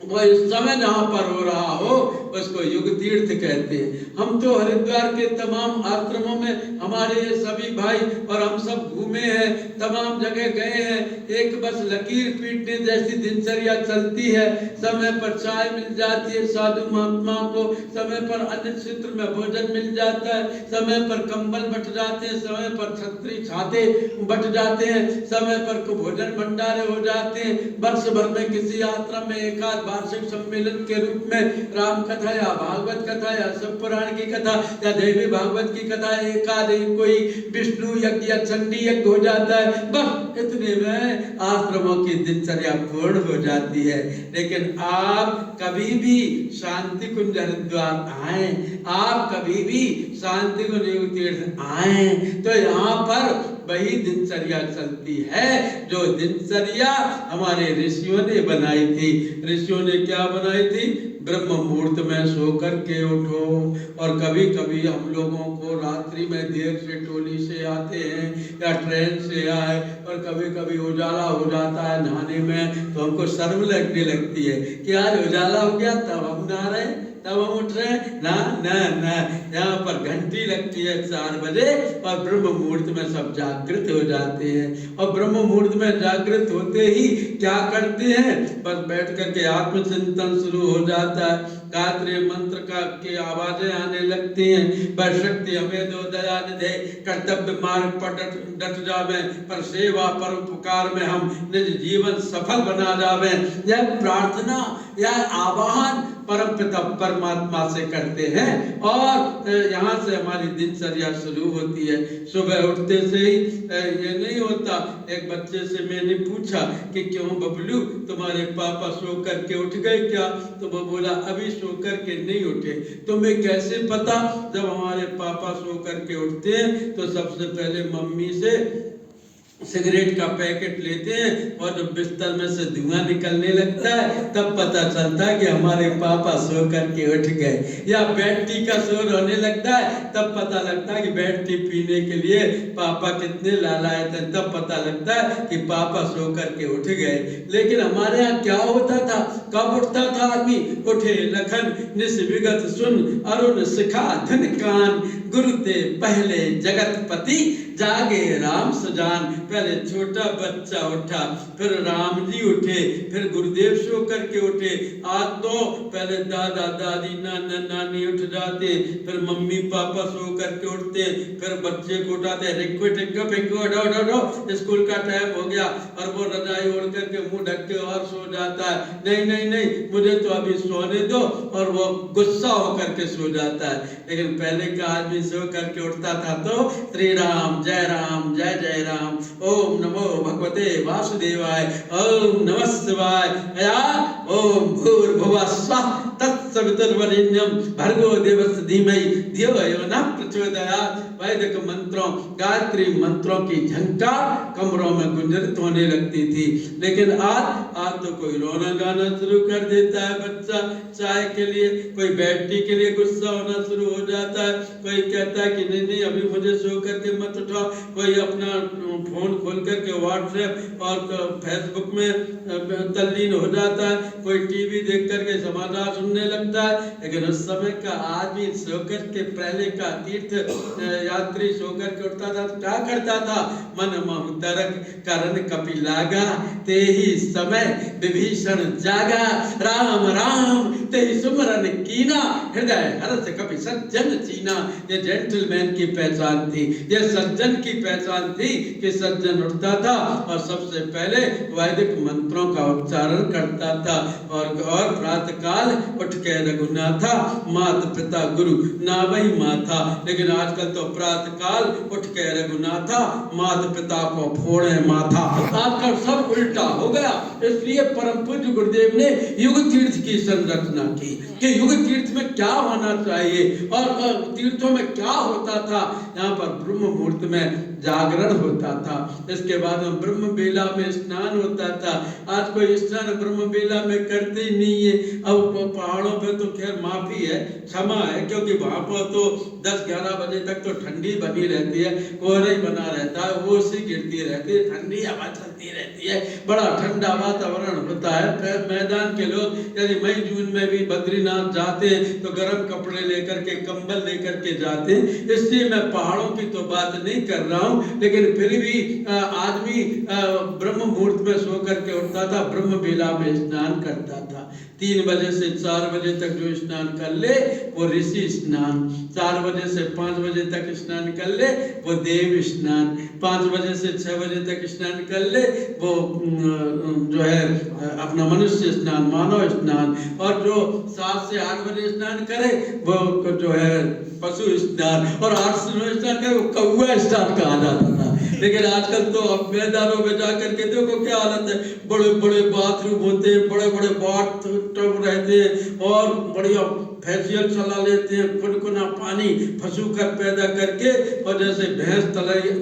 वो इस समय जहाँ पर हो रहा हो उसको युग तीर्थ कहते हैं। हम तो हरिद्वार के तमाम आश्रमों में हमारे ये सभी भाई और हम सब घूमे हैं, तमाम जगह गए हैं। एक बस लकीर पीटने जैसी दिनचर्या चलती है, समय पर चाय मिल जाती है साधु महात्मा को, समय पर अन्न क्षेत्र में भोजन मिल जाता है, समय पर कंबल बट जाते हैं, समय पर छतरी छाते बट जाते हैं, समय पर भोजन भंडारे हो जाते हैं। वर्ष भर में किसी आश्रम में एक आध वार्षिक सम्मेलन के रूप में राम कथा या भागवत कथा या शिव पुराण की कथा या देवी भागवत की कथा, एक आध कोई विष्णु यज्ञ या चंडी यज्ञ हो जाता है। बस इतने में आश्रमों की दिनचर्या पूर्ण हो जाती है। लेकिन आप कभी भी शांति कुंज हरिद्वार आए, आप कभी भी शांति कुंज युग तीर्थ आए तो यहाँ पर वही दिनचर्या चलती है जो दिनचर्या हमारे ऋषियों ने बनाई थी। ऋषियों ने क्या बनाई थी? ब्रह्म मुहूर्त में सो कर के उठो। और कभी कभी हम लोगों को रात्रि में देर से टोली से आते हैं या ट्रेन से आए और कभी कभी उजाला हो जाता है नहाने में, तो हमको शर्म लगने लगती है कि आज उजाला हो गया तब हम नहा रहे हैं, तब हम उठ रहे हैं। ना ना ना, यहाँ पर घंटी लगती है 4 बजे और ब्रह्म मुहूर्त में सब जागृत हो जाते हैं। और ब्रह्म मुहूर्त में जागृत होते ही क्या करते हैं? बस बैठ करके आत्मचिंतन शुरू हो जाता है। गायत्री मंत्र की आवाजें आने लगती हैं। पर शक्ति हमें दो दया निधे, कर्तव्य मार्ग पर डट जावे, पर सेवा पर उपकार में हम निज जीवन सफल बना जावे। यह प्रार्थना या आवाहन परम पिता परमात्मा से करते हैं और यहाँ से हमारी दिनचर्या शुरू होती है। सुबह उठते से ही ये नहीं होता। एक बच्चे से मैंने पूछा कि क्यों बबलू तुम्हारे पापा सो करके उठ गए क्या? तो वो बोला अभी सो करके नहीं उठे। तुम्हें कैसे पता? जब हमारे पापा सो करके उठते हैं तो सबसे पहले मम्मी से सिगरेट का पैकेट लेते हैं और जब बिस्तर में से धुआं निकलने लगता है तब पता चलता है कि हमारे पापा सो करके उठ गए। या बेड टी का शोर होने लगता है तब पता लगता है कि बेड टी पीने के लिए पापा कितने लालायत हैं, तब पता लगता है कि पापा सो करके उठ गए। लेकिन हमारे यहाँ क्या होता था? कब उठता था आदमी? उठे लखन निस विगत सुन अरुण शिखा धन कान, गुरु ते पहले जगतपति जागे राम सजान। पहले छोटा बच्चा उठा, फिर राम जी उठे, फिर गुरुदेव सो करके उठे। आज तो पहले दादा दादी नाना नानी उठ जाते, फिर मम्मी पापा सो करके उठते, फिर बच्चे को उठाते, रिक्को टिक्को पिक्को उठो उठो स्कूल का टाइम हो गया, और वो रजाई ओढ़ करके मुंह ढक के और सो जाता है। नहीं नहीं नहीं, मुझे तो अभी सोने दो, और वो गुस्सा होकर के सो जाता है। लेकिन पहले का आदमी सो करके उठता था तो श्री राम जय राम, ओम नमो भगवते वासुदेवाय, ओम नमः शिवाय, ओम भूर्भुवः स्वः तत् सवितुर्वरेण्यं भर्गो देवस्य धीमहि धियो यो नः प्रचोदयात्। वैदिक मंत्रों, गायत्री मंत्रों की झंकार कमरों में गुंजरित होने लगती थी। लेकिन आज तो कोई रोना गाना शुरू कर देता है बच्चा चाय के लिए, कोई बैटरी के लिए गुस्सा होना शुरू हो जाता है, कोई कहता है कि नहीं नहीं अभी मुझे सो करके मत उठाओ, कोई अपना फोन खोल करके व्हाट्सएप और फेसबुक में तल्लीन हो जाता है, कोई टीवी देख करके समाचार सुनने लगता है। लेकिन उस समय का आदमी सोकर के, पहले का तीर्थ यात्री सोकर के उठता था तो क्या करता था? मन महु तरक करण कपिलागा, ते ही समय विभीषण जागा, राम राम ते ही सुमरन कीना, हृदय हर्ष कपि सज्जन चीना। ये जेंटलमैन की पहचान थी, ये सज्जन की पहचान थी कि सज्जन उठता था और सबसे पहले वैदिक मंत्रों का उच्चारण करता था और प्रातः काल उठ के रघुनाथा माता पिता गुरु नावई माथा। लेकिन आजकल तो प्रातः काल उठ के रघुनाथा माता पिता को फोड़े माथा। आजकल सब उल्टा हो गया। इसलिए परम पूज्य गुरुदेव ने युग तीर्थ की संरचना की कि युग तीर्थ में क्या होना चाहिए और तीर्थों में क्या होता था। यहाँ पर ब्रह्म मुहूर्त में जागरण होता था, इसके बाद में ब्रह्म बेला में स्नान होता था। आज कोई स्नान ब्रह्म बेला में करते ही नहीं है। अब पहाड़ों पे तो खैर माफी है, क्षमा है, क्योंकि वहां पर तो 10-11 बजे तक तो ठंडी बनी रहती है, कोहरा ही बना रहता है, वो सी गिरती रहती है, ठंडी हवा चलती रहती है, बड़ा ठंडा वातावरण होता है। मैदान के लोग यदि मई जून में भी बद्रीनाथ जाते हैं तो गर्म कपड़े लेकर के, कंबल लेकर के जाते हैं। इसलिए मैं पहाड़ों की तो बात नहीं कर रहा हूँ, लेकिन फिर भी आदमी ब्रह्म मुहूर्त में सो करके उठता था, ब्रह्म बेला में स्नान करता था। 3 बजे से 4 बजे तक जो स्नान कर ले वो ऋषि स्नान, 4 बजे से 5 बजे तक स्नान कर ले वो देव स्नान, 5 बजे से 6 बजे तक स्नान कर ले वो जो है अपना मनुष्य स्नान, मानव स्नान, और जो 7 से 8 बजे स्नान करे वो जो है पशु स्नान, और 8 से 9 स्नान करे वो कौआ स्नान कहा जाता था। लेकिन आजकल तो अब मैदानों में जाकर के देखो क्या हालत है, बड़े बड़े बाथरूम होते हैं, बड़े बड़े बाथ टब रहते हैं और बढ़िया फेशियल चला लेते हैं, कुनकुना पानी फंसू कर पैदा करके, और जैसे भैंस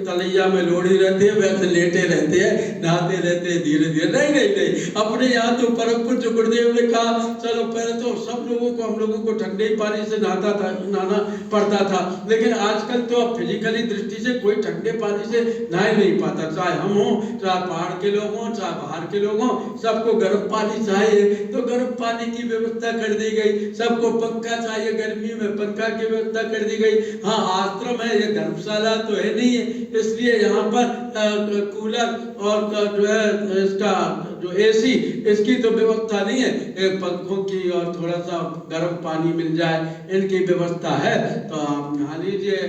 तलैया में लोड़ी रहती है वैसे लेटे रहते हैं, नहाते रहते हैं धीरे धीरे। नहीं नहीं नहीं, अपने यहाँ तो परम पूज्य गुरुदेव ने कहा चलो पहले तो सब लोगों को, हम लोगों को ठंडे पानी से नहाना पड़ता था, लेकिन आजकल तो अब फिजिकली दृष्टि से कोई ठंडे पानी से नहा ही नहीं पाता। चाहे हम हो, चाहे पहाड़ के लोग हों, चाहे बाहर के लोग हों, सबको गर्म पानी चाहिए तो गर्म पानी की व्यवस्था कर दी गई। सबको पंखा चाहिए, गर्मी में पंखा की व्यवस्था कर दी गई। हाँ, आश्रम है, ये धर्मशाला तो है नहीं है, इसलिए यहाँ पर कूलर और जो है इसका जो एसी, इसकी तो व्यवस्था नहीं है। पंखों की और थोड़ा सा गर्म पानी मिल जाए, इनकी व्यवस्था है तो आप नहा लीजिए।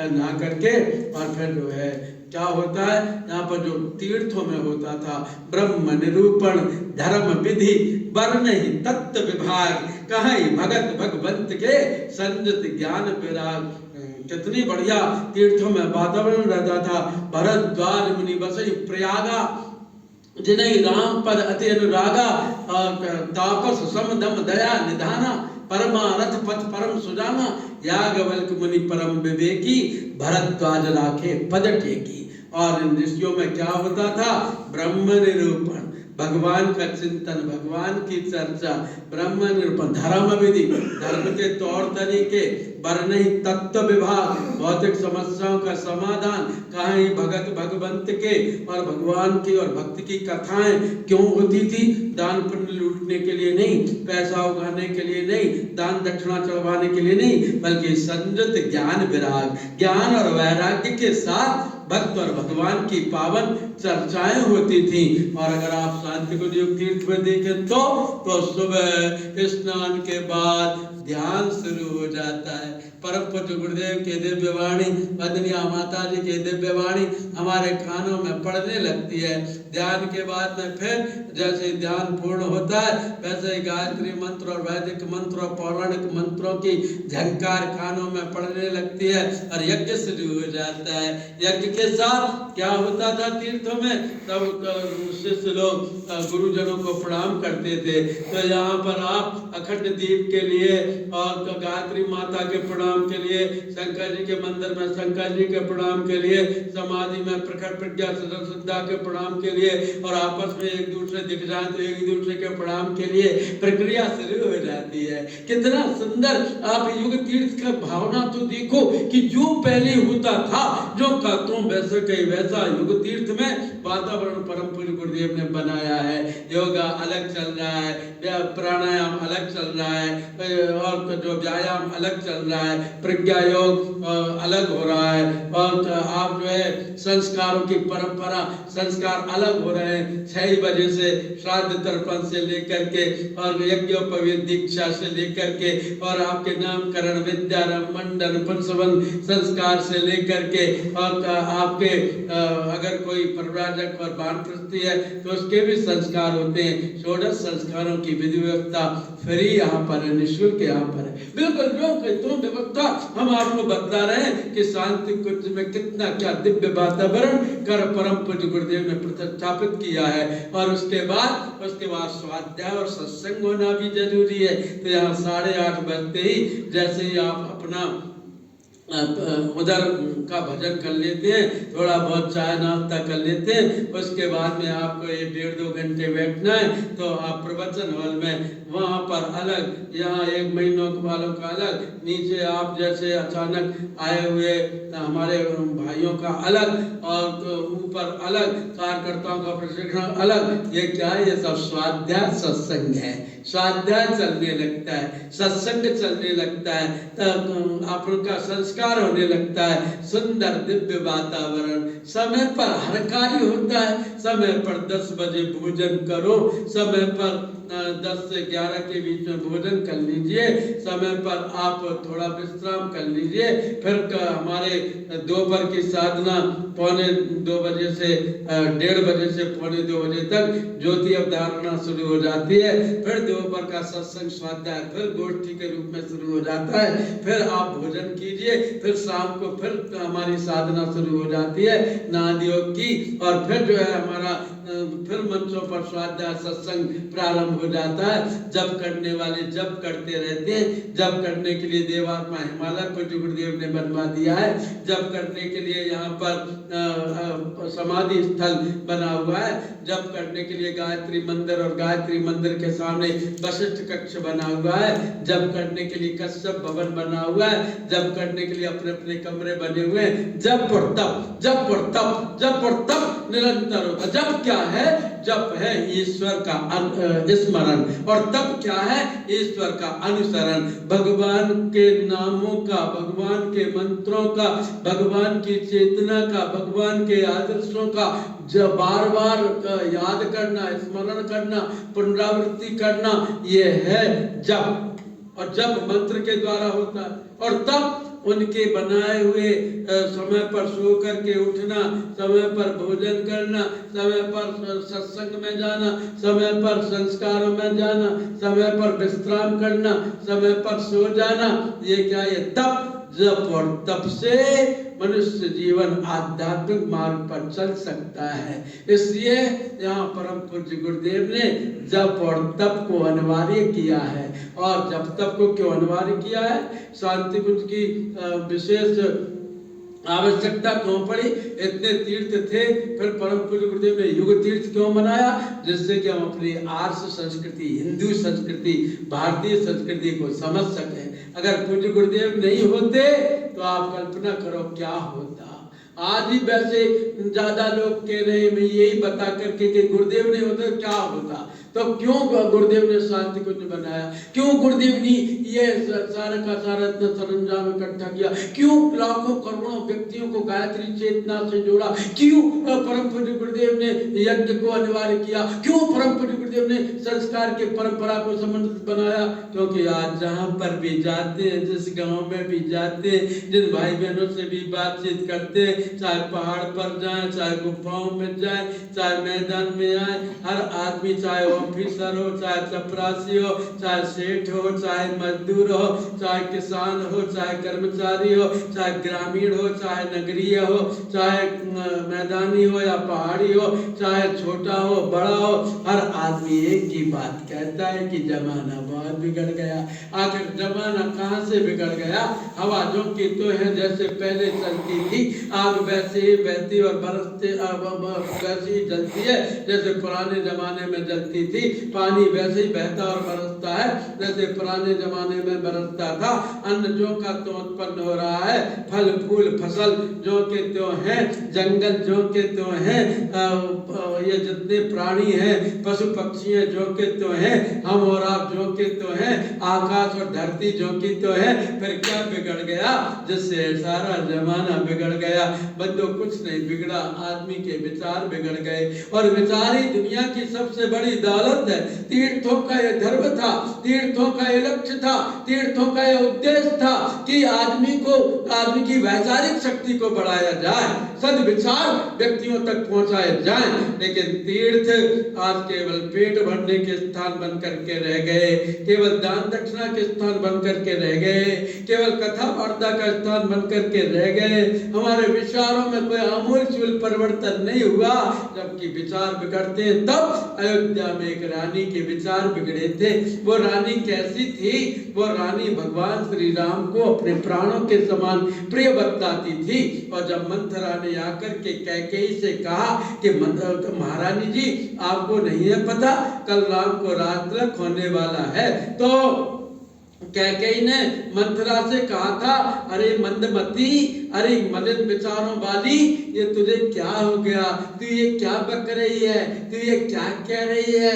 नहा करके और फिर जो है क्या होता है, यहाँ पर जो तीर्थों में होता था ब्रह्म निरूपण धर्म विधि वर्ण ही तत्व विभाग, कहीं भगत भगवंत के संजत ज्ञान विराग। कितनी बढ़िया तीर्थों में वातावरण रहता था। भरद्वाज मुनि बसई प्रयागा, जिन्हें राम पर अति अनुरागा, तापस समदम दया निधाना, परमारथ पथ परम सुजाना, याज्ञवल्क्य मुनि परम विवेकी, भरद्वाज राखे पद टेकी। और इन ऋषियों में क्या होता था? ब्रह्म निरूपण, भगवान का चिंतन, भगवान की चर्चा, ब्रह्म निरूपण, धर्म विधि, धर्म के तौर तरीके, वर्ण ही तत्व विभाग, भौतिक समस्याओं का समाधान, कहीं भगत भगवंत के और भगवान की और भक्ति की कथाएं क्यों होती थी? दान पुण्य लूटने के लिए नहीं, पैसा उगाने के लिए नहीं, दान दक्षिणा चढ़वाने के लिए नहीं, बल्कि संजत ज्ञान विराग, ज्ञान और वैराग्य के साथ भक्त और भगवान की पावन चर्चाएं होती थी। और अगर आप शांति को योग तीर्थ में देखें तो सुबह स्नान के बाद ध्यान शुरू हो जाता है। परम पूज्य गुरुदेव के दिव्य वाणी, वंदनीय माता जी के दिव्य वाणी हमारे कानों में पड़ने लगती है। ध्यान के बाद में फिर जैसे ध्यान पूर्ण होता है वैसे ही गायत्री मंत्र और वैदिक मंत्र और पौराणिक मंत्रों की झंकार कानों में पड़ने लगती है और यज्ञ शुरू हो जाता है। यज्ञ के साथ क्या होता था तीर्थों में, तब शिष्य लोग गुरुजनों को प्रणाम करते थे। तो यहाँ पर आप अखंड दीप के लिए और गायत्री माता के प्रणाम के लिए, शंकर जी के मंदिर में शंकर जी के प्रणाम के लिए, समाधि में प्रखर प्रज्ञा सदा के प्रणाम के लिए, और आपस में एक दूसरे दिख जाए तो एक दूसरे के प्रणाम के लिए प्रक्रिया शुरू हो जाती है। कितना सुंदर आप युग तीर्थ का भावना तो देखो कि जो पहले होता था, जो तुम वैसे कहीं वैसा युग तीर्थ में वातावरण परम पूज्य गुरुदेव ने बनाया है। योगा अलग चल रहा है, प्राणायाम अलग चल रहा है, और जो व्यायाम अलग चल रहा है, प्रज्ञा योग अलग हो रहा है, और आप जो है संस्कारों की परंपरा संस्कार अलग हो रहे हैं। 6 बजे से श्राद्ध तर्पण से लेकर के और यज्ञोपवीत दीक्षा से लेकर के और आपके नामकरण विद्यारंभ मंडन पुंसवन संस्कार से लेकर के, और आपके अगर कोई परिव्राजक और वानप्रस्थी है तो उसके भी संस्कार होते हैं। 16 संस्कारों की विधि व्यवस्था फ्री यहाँ पर है, निःशुल्क यहाँ पर है। बिल्कुल जो व्यवस्था हम आपको बता रहे हैं कि शांति कुंज में कितना क्या दिव्य वातावरण कर परम पूज्य गुरुदेव ने प्रतिष्ठापित किया है। और उसके बाद स्वाध्याय और सत्संग होना भी जरूरी है। तो यहाँ 8:30 बजते ही जैसे ही आप अपना उधर का भजन कर लेते हैं, थोड़ा बहुत चाय नाश्ता कर लेते हैं, उसके बाद में आपको 1-1.5-2 घंटे बैठना है। तो आप प्रवचन हॉल में वहाँ पर अलग, यहाँ 1 महीनों वालों का अलग, नीचे आप जैसे अचानक आए हुए हमारे भाइयों का अलग, और ऊपर अलग कार्यकर्ताओं का प्रशिक्षण अलग। ये क्या है? ये सब स्वाध्याय सत्संग है। स्वाध्याय चलने लगता है, सत्संग चलने लगता है, तब आपका संस्कार होने लगता है। सुंदर दिव्य वातावरण, समय पर हर कार्य होता है। समय पर 10 बजे भोजन करो, समय पर 10 से 11 के बीच में भोजन कर लीजिए, समय पर आप थोड़ा विश्राम कर लीजिए। फिर हमारे दोपहर की साधना 1:45 बजे से 1:30 बजे से 1:45 बजे तक ज्योति अवधारणा शुरू हो जाती है। फिर दोपहर का सत्संग स्वाध्याय फिर गोष्ठी के रूप में शुरू हो जाता है। फिर आप भोजन कीजिए, फिर शाम को फिर हमारी साधना शुरू हो जाती है नाद योग की, और फिर जो है हमारा फिर मंचों पर स्वाध्याय सत्संग प्रारंभ हो जाता है। जब करने वाले जब करते रहते हैं। जब करने के लिए देवात्मा हिमालय पूज्य गुरुदेव ने बनवा दिया है। जब करने के लिए यहाँ पर समाधि स्थल बना हुआ है। जब करने के लिए गायत्री मंदिर और गायत्री मंदिर के सामने वशिष्ठ कक्ष बना हुआ है। जब करने के लिए कश्यप भवन बना हुआ है। जब करने के लिए अपने अपने कमरे बने हुए हैं। जब और तब, जब और तब, जब और तब निरंतर होता। जब क्या है? जब है ईश्वर का स्मरण, और तब क्या है? ईश्वर का अनुसरण, भगवान के नामों का, भगवान के मंत्रों का, भगवान की चेतना का, भगवान के आदर्शों का जब बार बार याद करना, स्मरण करना, पुनरावृत्ति करना, ये है जप। और जप मंत्र के द्वारा होता है। और तब उनके बनाए हुए समय पर सो करके उठना, समय पर भोजन करना, समय पर सत्संग में जाना, समय पर संस्कारों में जाना, समय पर विश्राम करना, समय पर सो जाना, ये क्या? ये तप। जप और तप से मनुष्य जीवन आध्यात्मिक मार्ग पर चल सकता है। इसलिए यहाँ परम पूज्य गुरुदेव ने जप और तप को अनिवार्य किया है। और जप तप को क्यों अनिवार्य किया है? शांति कुंज की विशेष आवश्यकता क्यों पड़ी? इतने तीर्थ थे, फिर परम पूज्य गुरुदेव ने युग तीर्थ क्यों बनाया? जिससे कि हम अपनी आर्ष संस्कृति, हिंदू संस्कृति, भारतीय संस्कृति को समझ सकें। अगर पूज्य गुरुदेव नहीं होते तो आप कल्पना करो क्या होता। आज ही वैसे ज्यादा लोग कह रहे हैं मैं यही बता करके कि गुरुदेव ने होता क्या होता, तो क्यों गुरुदेव ने शांति कुंज बनाया, क्यों गुरुदेव ने ये सारा का सारा इतना सरंजाम इकट्ठा किया, क्यों लाखों करोड़ों व्यक्तियों को गायत्री चेतना से जोड़ा, क्यों परम पूज्य गुरुदेव ने यज्ञ को अनिवार्य किया, क्यों परम पूज्य गुरुदेव ने संस्कार के परंपरा को संबंधित बनाया। क्योंकि आज जहाँ पर भी जाते हैं, जिस गांव में भी जाते हैं, जिन भाई बहनों से भी बातचीत करते हैं, चाहे पहाड़ पर जाए, चाहे गुफाओं में जाए, चाहे मैदान में आए, हर आदमी चाहे ऑफिसर हो, चाहे चपरासी हो, चाहे सेठ हो, चाहे मजदूर हो, चाहे किसान हो, चाहे कर्मचारी हो, चाहे ग्रामीण हो, चाहे नगरीय हो, चाहे मैदानी हो या पहाड़ी हो, चाहे छोटा हो बड़ा हो, हर आदमी एक ही बात कहता है कि जमाना बहुत बिगड़ गया। आखिर जमाना कहाँ से बिगड़ गया? हवा झोंकी तो है जैसे पहले चलती थी, आग वैसे ही बहती और बरसते वैसे ही जलती है जैसे पुराने जमाने में जलती थी। पानी वैसे ही बहता और बरसता है जैसे पुराने जमाने में बरसता था। अन्न जो का तो उत्पन्न हो रहा है, फल फूल फसल जो के त्यों हैं, जंगल जो के त्यों हैं, ये जितने प्राणी हैं, पशु पक्षी हैं जो के त्यों हैं, हम और आप जो के त्यों हैं, आकाश और धरती जो की त्यों है। फिर क्या बिगड़ गया जिससे सारा जमाना बिगड़ गया? बंदो कुछ नहीं बिगड़ा, आदमी के विचार बिगड़ गए। और विचार ही दुनिया की सबसे बड़ी दौलत है। तीर्थों का यह धर्म था, तीर्थों का यह लक्ष्य था, तीर्थों का यह उद्देश्य था कि आदमी की वैचारिक शक्ति को बढ़ाया जाए, सद्विचार व्यक्तियों तक पहुंचाए जाए। लेकिन तीर्थ आज केवल पेट भरने के स्थान बन करके रह गए, केवल दान दक्षिणा के स्थान बन करके रह गए, केवल कथा वार्ता का स्थान बन करके रह गए। हमारे विचारों में कोई आमूल परिवर्तन नहीं हुआ। जबकि विचार बिगड़ते हैं तब अयोध्या में एक रानी के विचार बिगड़े थे। वो रानी कैसी थी? वो रानी भगवान श्री राम को अपने प्राणों के समान प्रिय बताती थी। और जब मंथरा ने आकर के कैकेयी से कहा कि महारानी जी आपको नहीं है पता कल राम को रात तिलक होने वाला है, तो कैकेयी ने मंथरा से कहा था अरे मंदमती, अरे मलिन विचारों वाली, ये तुझे क्या हो गया? तू ये क्या बक रही है? तू ये क्या कह रही है?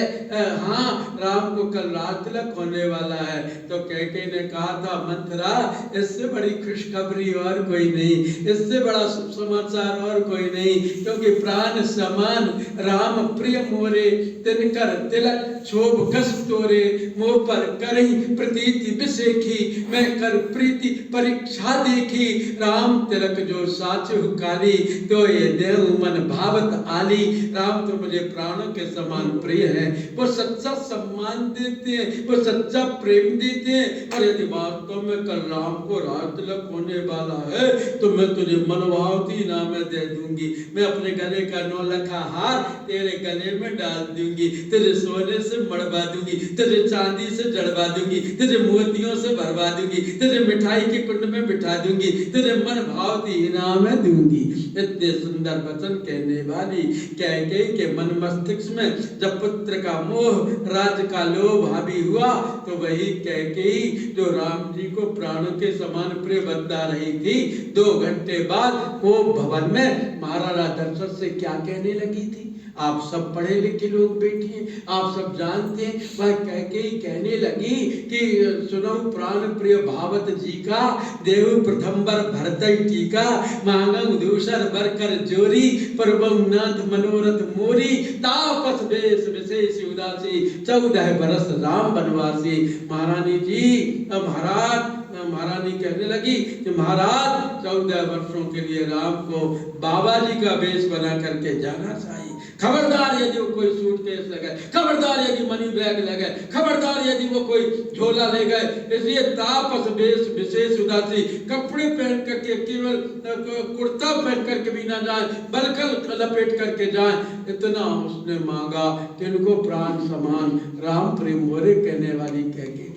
हाँ राम को कल रात तिलक होने वाला है। तो कैकेयी ने कहा था मंथरा इससे बड़ी खुशखबरी और कोई नहीं, इससे बड़ा शुभ समाचार और कोई नहीं, क्योंकि प्राण समान राम प्रिय मोरे, तिनकर तिलक शोभ कस तोरे, मोह पर करही प्रतीति बिसेखी, मैं कर प्रीति परीक्षा देखी, राम तिलक जो साचु काली, तो ये देव मन भावत आली। राम तो मुझे प्राणों के समान प्रिय है, वो सच्चा सम्मान देते हैं, वो सच्चा प्रेम देते हैं। और यदि वास्तव में कल राम को रात तिलक होने वाला है तो मैं तुझे मनभावती इनाम दे दूंगी। मैं अपने गले का 9 लखा हार तेरे गले में डाल दूंगी, तुझे सोने से मड़वा दूंगी, तुझे चांदी से जड़वा दूंगी, तुझे मोतियों से भरवा दूंगी, तुझे मिठाई के कुंड में बिठा दूंगी, तुझे मन भावती इनाम दूंगी। इतने सुंदर वचन कहने वाली कैकेयी के मन मस्तिष्क में जब पुत्र का मोह, राज्य का लोभ हावी हुआ, तो वही कैकेयी जो राम जी को प्राणों के समान प्रिय बता रही थी, 2 घंटे बाद वो भवन में महाराजा दशरथ से क्या कहने लगी थी? आप सब पढ़े लिखे लोग बैठे हैं, आप सब जानते हैं। वह कैकेयी कहने लगी कि सुनो प्राण प्रिय भावत जी का, देव प्रथमबर भरतई टीका, मांगम दूसर बरकर जोरी, परबनाथ मनोरथ मोरी, तापस बेस विशेष उदासी, 14 बरस राम बनवासी। महारानी जी महारानी कहने लगी कि महाराज 14 वर्षों के लिए राम को बाबा जी का वेश बना करके जाना चाहिए। खबरदार यदि वो कोई सूटकेस ले गए, खबरदार यदि मनी बैग ले गए, खबरदार यदि वो कोई झोला ले गए, इसलिए तापस वेश विशेष उदासी, कपड़े पहन करके केवल कुर्ता पहन करके भी ना जाए, बलकल लपेट करके जाए। इतना उसने मांगा कि इनको प्राण समान राम प्रेम मोरे कहने वाली कैकेयी।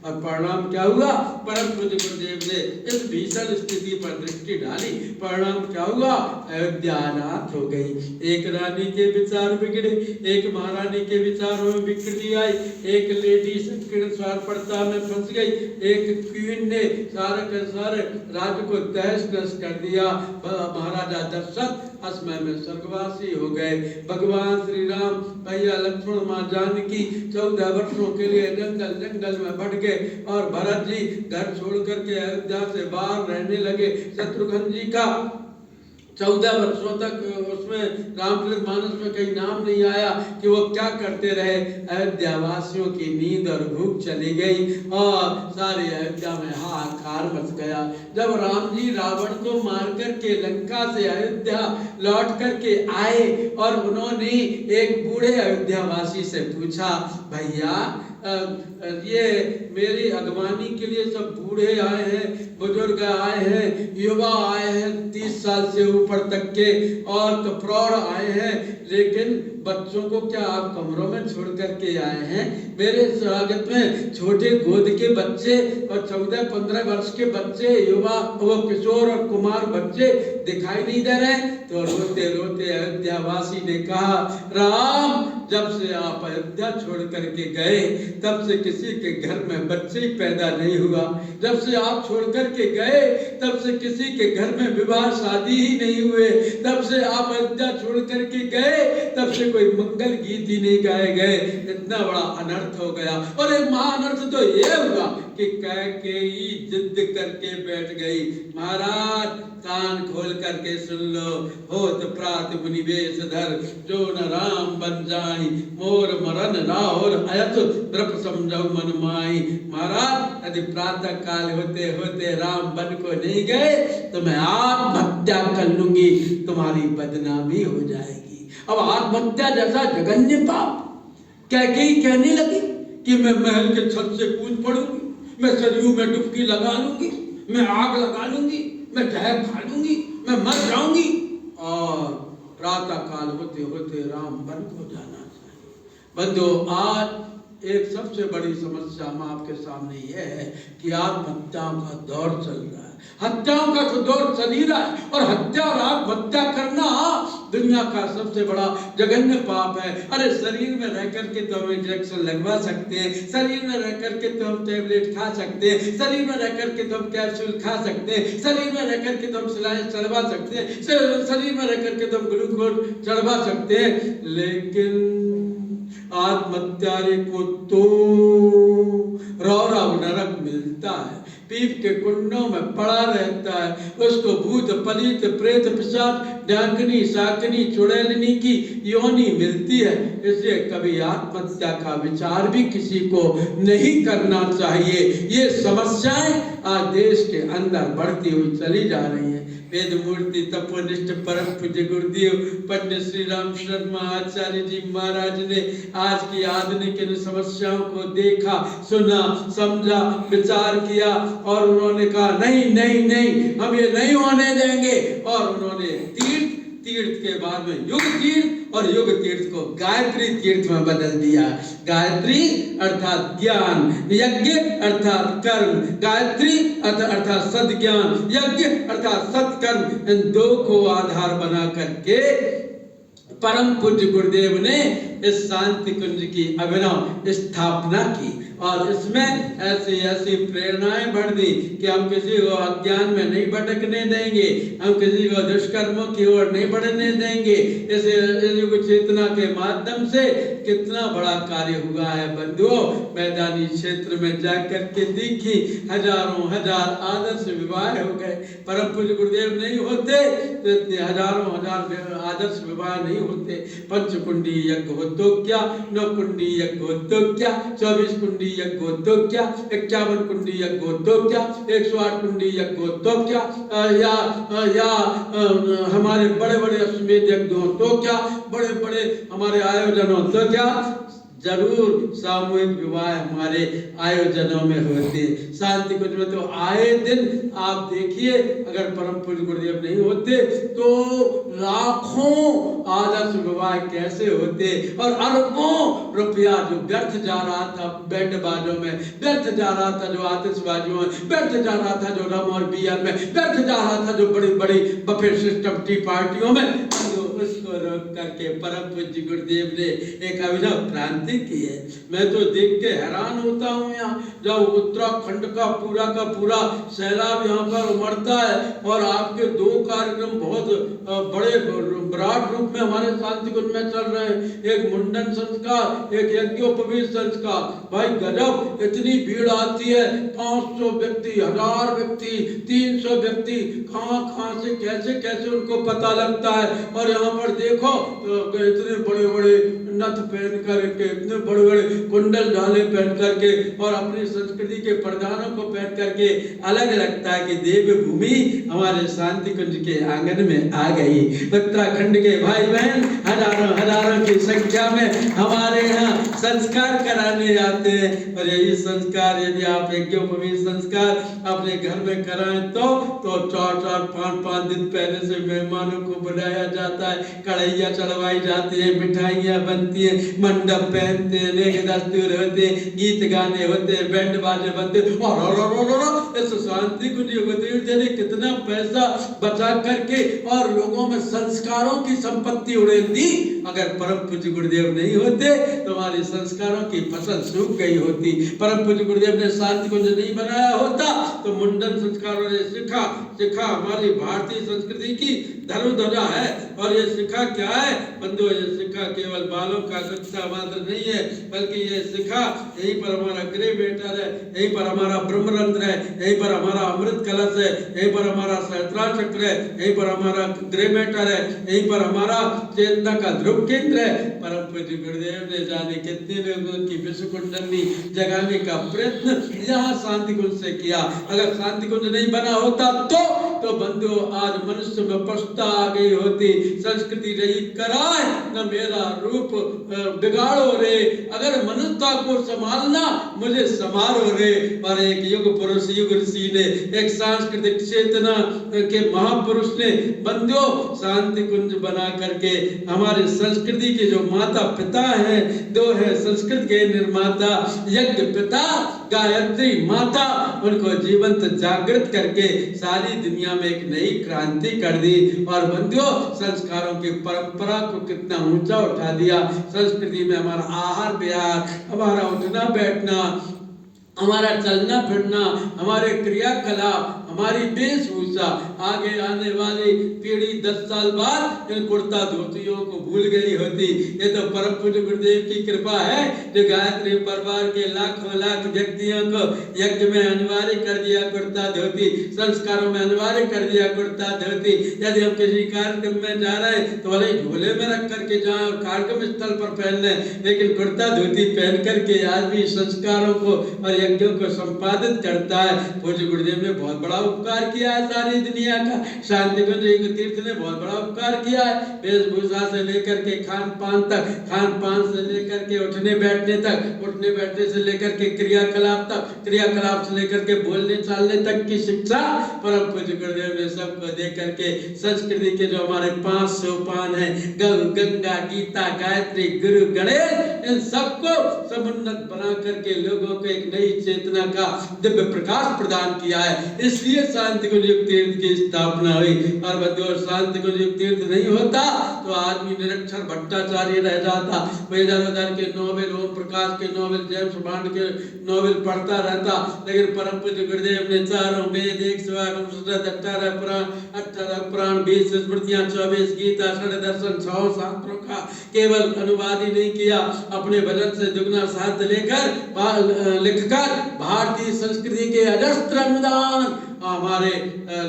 और परिणाम क्या हुआ? परम पूज्य गुरुदेव ने इस भीषण स्थिति पर दृष्टि डाली। परिणाम क्या हुआ? अयोध्या अनाथ हो गई। एक रानी के विचार बिगड़े, एक महारानी के विचारों में विकृति आई, एक लेडी संकीर्ण स्वार्थपरता में फंस गई, एक क्वीन ने सारे के सारे राज्य को तहस नहस कर दिया। महाराजा दशरथ असमय में स्वर्गवासी हो गए। भगवान श्री राम, भैया लक्ष्मण, माँ जानकी 14 वर्षों के लिए जंगल जंगल में बढ़ गए और भरत जी घर छोड़ करके अयोध्या से बाहर रहने लगे। शत्रुघ्न जी का 14 वर्षों तक उसमें रामचरितमानस में कहीं नाम नहीं आया कि वो क्या करते रहे। अयोध्या वासियों की नींद और भूख चली गई और सारी अयोध्या में हाहाकार मच गया। जब राम जी रावण को मार करके लंका से अयोध्या लौट करके आए और उन्होंने एक बूढ़े अयोध्या वासी से पूछा, भैया ये मेरी अगवानी के लिए सब बूढ़े आए हैं, बुजुर्ग आए हैं, युवा आए हैं 30 साल से ऊपर तक के, और तो प्रौढ़ आए हैं, लेकिन बच्चों को क्या आप कमरों में छोड़ करके आए हैं? मेरे स्वागत में छोटे गोद के बच्चे और 14-15 वर्ष के बच्चे, युवा वो किशोर और कुमार बच्चे दिखाई नहीं दे रहे? तो रोते रोते अयोध्या वासी ने कहा, राम जब से आप अयोध्या छोड़ करके गए तब से किसी के घर में बच्चे ही पैदा नहीं हुआ। जब से आप छोड़ करके गए तब से किसी के घर में विवाह शादी ही नहीं हुए। तब से आप अयोध्या छोड़ करके गए तब से कोई मंगल गीत ही नहीं गाए गए। इतना बड़ा अनर्थ हो गया। और एक महाअनर्थ तो ये हुआ कि कैकेयी जिद करके बैठ गई। महाराज कान खोल करके सुन लो, होत प्रात मुनिवेश धर, जो न राम बन जाई, मोर मरन लाहौर अयत द्रप समझौ मन माई। महाराज यदि प्रातः काल होते होते राम बन को नहीं गए तो मैं आत्महत्या कर लूंगी, तुम्हारी बदनामी हो जाएगी। अब आत्महत्या जैसा जघन्य पाप कैकेयी कहने लगी कि मैं महल के छत से कूद पड़ूंगी, मैं सरयू में डुबकी लगा लूंगी, मैं आग लगा लूंगी, मैं जहर खा लूंगी, मैं मर जाऊंगी। और प्रातः काल होते होते राम वन को जाना चाहिए। बंधुओं, आज एक सबसे बड़ी समस्या हम आपके सामने यह है कि आत्महत्याओं का दौर चल रहा है। हत्याओं का तो दौर चल ही रहा है, और हत्या और आत्महत्या करना दुनिया का सबसे बड़ा जघन्य पाप है। अरे शरीर में रह करके तो हम इंजेक्शन लगवा सकते हैं, शरीर में रह करके तो हम टेबलेट खा सकते हैं, शरीर में रह करके तो हम कैप्सूल खा सकते हैं, शरीर में रह करके तो हम सिलाइन चढ़वा सकते हैं, शरीर में रह करके तो हम ग्लूकोज चढ़वा सकते हैं, लेकिन आत्महत्या को तो रौरव नरक मिलता है। पीप के कुंडों में पड़ा रहता है, उसको भूत पलित प्रेत पिशाच डांकनी शाकनी चुड़ैलनी की योनि मिलती है। इसलिए कभी आत्महत्या का विचार भी किसी को नहीं करना चाहिए। ये समस्याएं आज देश के अंदर बढ़ती हुई चली जा रही हैं। वेद मूर्ति तपोनिष्ठ परम पूज्य गुरुदेव पंडित श्री राम शर्मा आचार्य जी महाराज ने आज की आधुनिक इन समस्याओं को देखा, सुना, समझा, विचार किया और उन्होंने कहा नहीं नहीं नहीं, हम ये नहीं होने देंगे। और उन्होंने तीर्थ के बाद में युग तीर्थ और युग तीर्थ को गायत्री तीर्थ में बदल दिया। गायत्री अर्थात ज्ञान, यज्ञ अर्थात कर्म। गायत्री अर्थात सद्ज्ञान, यज्ञ अर्थात सत्कर्म। इन दो को आधार बना करके परम पूज्य गुरुदेव ने इस शांति कुंज की अभिनव स्थापना की और इसमें ऐसी ऐसी प्रेरणाएं भर दी कि हम किसी को अज्ञान में नहीं भटकने देंगे, हम किसी को दुष्कर्मों की ओर नहीं बढ़ने देंगे। इस युग चेतना के माध्यम से कितना बड़ा कार्य हुआ है बंधुओं। मैदानी क्षेत्र में जाकर के देखी हजारों हजार आदर्श विवाह हो गए। परम पूज्य गुरुदेव नहीं होते तो इतने हजारों हजार आदर्श विवाह नहीं होते। पंचकुंडी यज्ञ हो तो क्या, 9 कुंडी यज्ञ हो तो क्या, 24 कुंडी यज्ञ हो तो क्या, 51 कुंडी यज्ञ हो तो क्या, 108 कुंडी यज्ञ हो तो क्या, या हमारे बड़े बड़े अश्वमेध यज्ञ हो तो क्या, बड़े बड़े हमारे आयोजन हो तो क्या। जरूर सामूहिक विवाह हमारे आयोजनों में होते हैं। शांति कुंज में तो आए दिन आप देखिए, अगर परम पूज्य गुरुदेव नहीं होते तो लाखों आदर्श विवाह कैसे होते, और अरबों रुपया जो व्यर्थ जा रहा था बैंडबाजों में, व्यर्थ जा रहा था जो आतिशबाजियों में, व्यर्थ जा रहा था जो रम और बियर में, व्यर्थ जा रहा था जो बड़ी बड़ी बफे सिस्टम टी पार्टियों में, तो उसको रोक करके परम पूज्य गुरुदेव ने एक अभिनव क्रांति की है। मैं तो देख के हैरान होता हूँ, यहाँ जब उत्तराखंड का पूरा सैलाब यहाँ पर उमड़ता है और आपके 2 कार्यक्रम बहुत बड़े विराट रूप में हमारे शांति कुंज में चल रहे हैं, एक मुंडन संस्कार, एक यज्ञोपवीत संस्कार। भाई गजब, इतनी भीड़ आती है, 500 व्यक्ति, 1000 व्यक्ति, 300 व्यक्ति, कहाँ से कैसे उनको पता लगता है। और यहाँ पर देखो तो इतने बड़े बड़े नथ पहन करके, इतने बड़े बड़े कुंडल झाले पहन करके और अपनी संस्कृति के प्रधानों को पहन करके अलग लगता है कि देव भूमि हमारे शांति कुंज के आंगन में आ गई। उत्तराखंड के भाई बहन हजारों की संख्या में हमारे यहाँ संस्कार कराने आते हैं। और यही संस्कार यदि आप यज्ञोपवीत संस्कार अपने घर में कराएं तो 4-4, 5-5 दिन पहले से मेहमानों को बुलाया जाता है, कढ़ैया चढ़वाई जाती है, मिठाइयाँ बनती है, मंडप पहनते हैं, नेक दस्तूर होते, गीत गाने होते, बैंड बाजे बनते। और इस शांति कुंज गुरुदेव ने कितना पैसा बचा करके और लोगों में संस्कारों की संपत्ति उड़ेल दी। अगर परम पूज्य गुरुदेव नहीं होते तो हमारे संस्कारों की फसल सूख गई होती। परम पूज्य गुरुदेव ने शांति कुंज नहीं बनाया होता तो मुंडन संस्कारों ने शिखा हमारी भारतीय संस्कृति की धर्मध्वजा है। और ये शिखा क्या है बंधुओं, ये शिखा केवल बालों का गत्ता मात्र नहीं है, बल्कि ये शिखा यहीं पर हमारा गृह बेटर है, यहीं पर हमारा ब्रह्मरंध्र है, यहीं पर हमारा अमृत कलश है, यहीं पर हमारा सहस्त्रार चक्र है, यहीं पर हमारा गृह बेटर है, यहीं पर हमारा चेतना का ध्रुव केंद्र है। परम पूज्य गुरुदेव ने जाने कितने लोगों की विश्व कुंडली जगाने का प्रयत्न यहाँ शांति कुंज से किया। अगर शांति कुंज नहीं बना होता तो बंधुओं आज मनुष्य में पछता आ गई होती। संस्कृति रही कराए न मेरा रूप बिगाड़ो रे, अगर मनुष्यता को संभालना मुझे संभालो रे। और एक युग पुरुष युग ऋषि ने, एक सांस्कृतिक चेतना के महापुरुष ने बंधुओं शांति कुंज बना करके हमारे संस्कृति के जो माता पिता हैं, 2 है संस्कृत के निर्माता, यज्ञ पिता गायत्री माता, उनको जीवंत जागृत करके सारी दुनिया में एक नई क्रांति कर दी। और बंधुओं संस्कारों की परंपरा को कितना ऊंचा उठा दिया। संस्कृति में हमारा आहार विहार, हमारा उठना बैठना, हमारा चलना फिरना, हमारे क्रियाकलाप, हमारी वेशभूषा, आगे आने वाली पीढ़ी 10 साल बाद इन कुर्ता धोतियों को भूल गई होती। ये तो परम पूज्य गुरुदेव की कृपा है जो गायत्री परिवार के लाखों लाख व्यक्तियों को यज्ञ में अनिवार्य कर दिया कुर्ता धोती, संस्कारों में अनिवार्य कर दिया कुर्ता धोती। यदि हम किसी कार्यक्रम में जा रहे हैं तो भले झोले में रख करके जाएं और कार्यक्रम स्थल पर पहन लें, लेकिन कुर्ता धोती पहन करके आज भी संस्कारों को और यज्ञों को संपादित करता है। पूज्य गुरुदेव ने बहुत बड़ा उपकार किया है सारी दुनिया का। शांति कुंज तीर्थ ने बहुत बड़ा उपकार किया है, वेशभूषा से लेकर के खान पान तक, खान पान से लेकर के उठने बैठने तक, उठने बैठने से लेकर के क्रियाकलाप तक, क्रियाकलाप से लेकर के बोलने चालने तक की शिक्षा परम पूज्य गुरुदेव ने सबको दे करके संस्कृति के जो हमारे 5 सोपान है, गंगा गीता गायत्री गुरु गणेश, इन सबको समुन्नत बना करके लोगों को एक नई चेतना का दिव्य प्रकाश प्रदान किया है। इसलिए शांति कुंज तीर्थ की स्थापना हुई। और बंधुओं शांति कुंज तीर्थ नहीं होता तो आदमी निरक्षर भट्टाचार्य रह जाता, इधर के नोवेल, ओम प्रकाश के नोवेल, जेम्स बॉन्ड के नोवेल पढ़ता रहता। लेकिन परम पूज्य गुरुदेव ने 4 वेद, 18 पुराण, 20 स्मृतियां, 24 गीता, 6 दर्शन, 6 शास्त्रों का केवल अनुवाद ही नहीं किया, अपने भजन से दुगना साहित्य लिखकर भारतीय संस्कृति के अजस्त्र अनुदान हमारे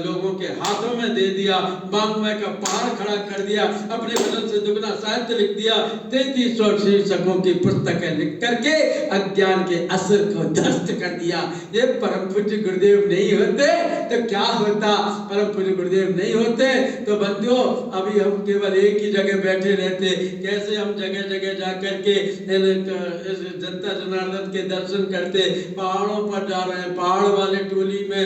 लोगों के हाथों में दे दिया, वाङ्मय का पहाड़ खड़ा कर दिया, अपने वचन से दुगना साहित्य लिख दिया, 3300 शीर्षकों की पुस्तकें लिख करके अज्ञान के असर को ध्वस्त कर दिया। ये परम पूज्य गुरुदेव नहीं होते तो क्या होता? परम पूज्य गुरुदेव नहीं होते तो बंदियों अभी हम केवल एक ही जगह बैठे रहते। कैसे हम जगह जगह जा करके जनता जनार्दन के दर्शन करते, पहाड़ों पर जा रहे हैं, पहाड़ वाले टोली में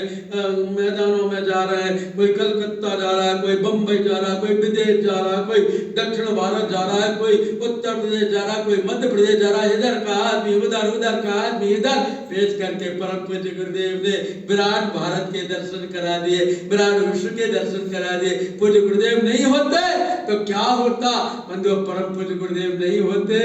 मैदानों में जा रहे हैं, कोई कलकत्ता जा रहा है, कोई बम्बई जा रहा है, कोई विदेश जा रहा है, कोई दक्षिण भारत जा रहा है, कोई उत्तर प्रदेश जा रहा है, कोई मध्य प्रदेश जा रहा है, इधर का आदमी उधर, उधर का आदमी इधर, पेश करके परम पूज्य गुरुदेव ने विराट भारत के दर्शन करा दिए, विराट विश्व के दर्शन करा दिए। पूज्य गुरुदेव नहीं होते तो क्या होता? बंधुओं परम पूज्य गुरुदेव नहीं होते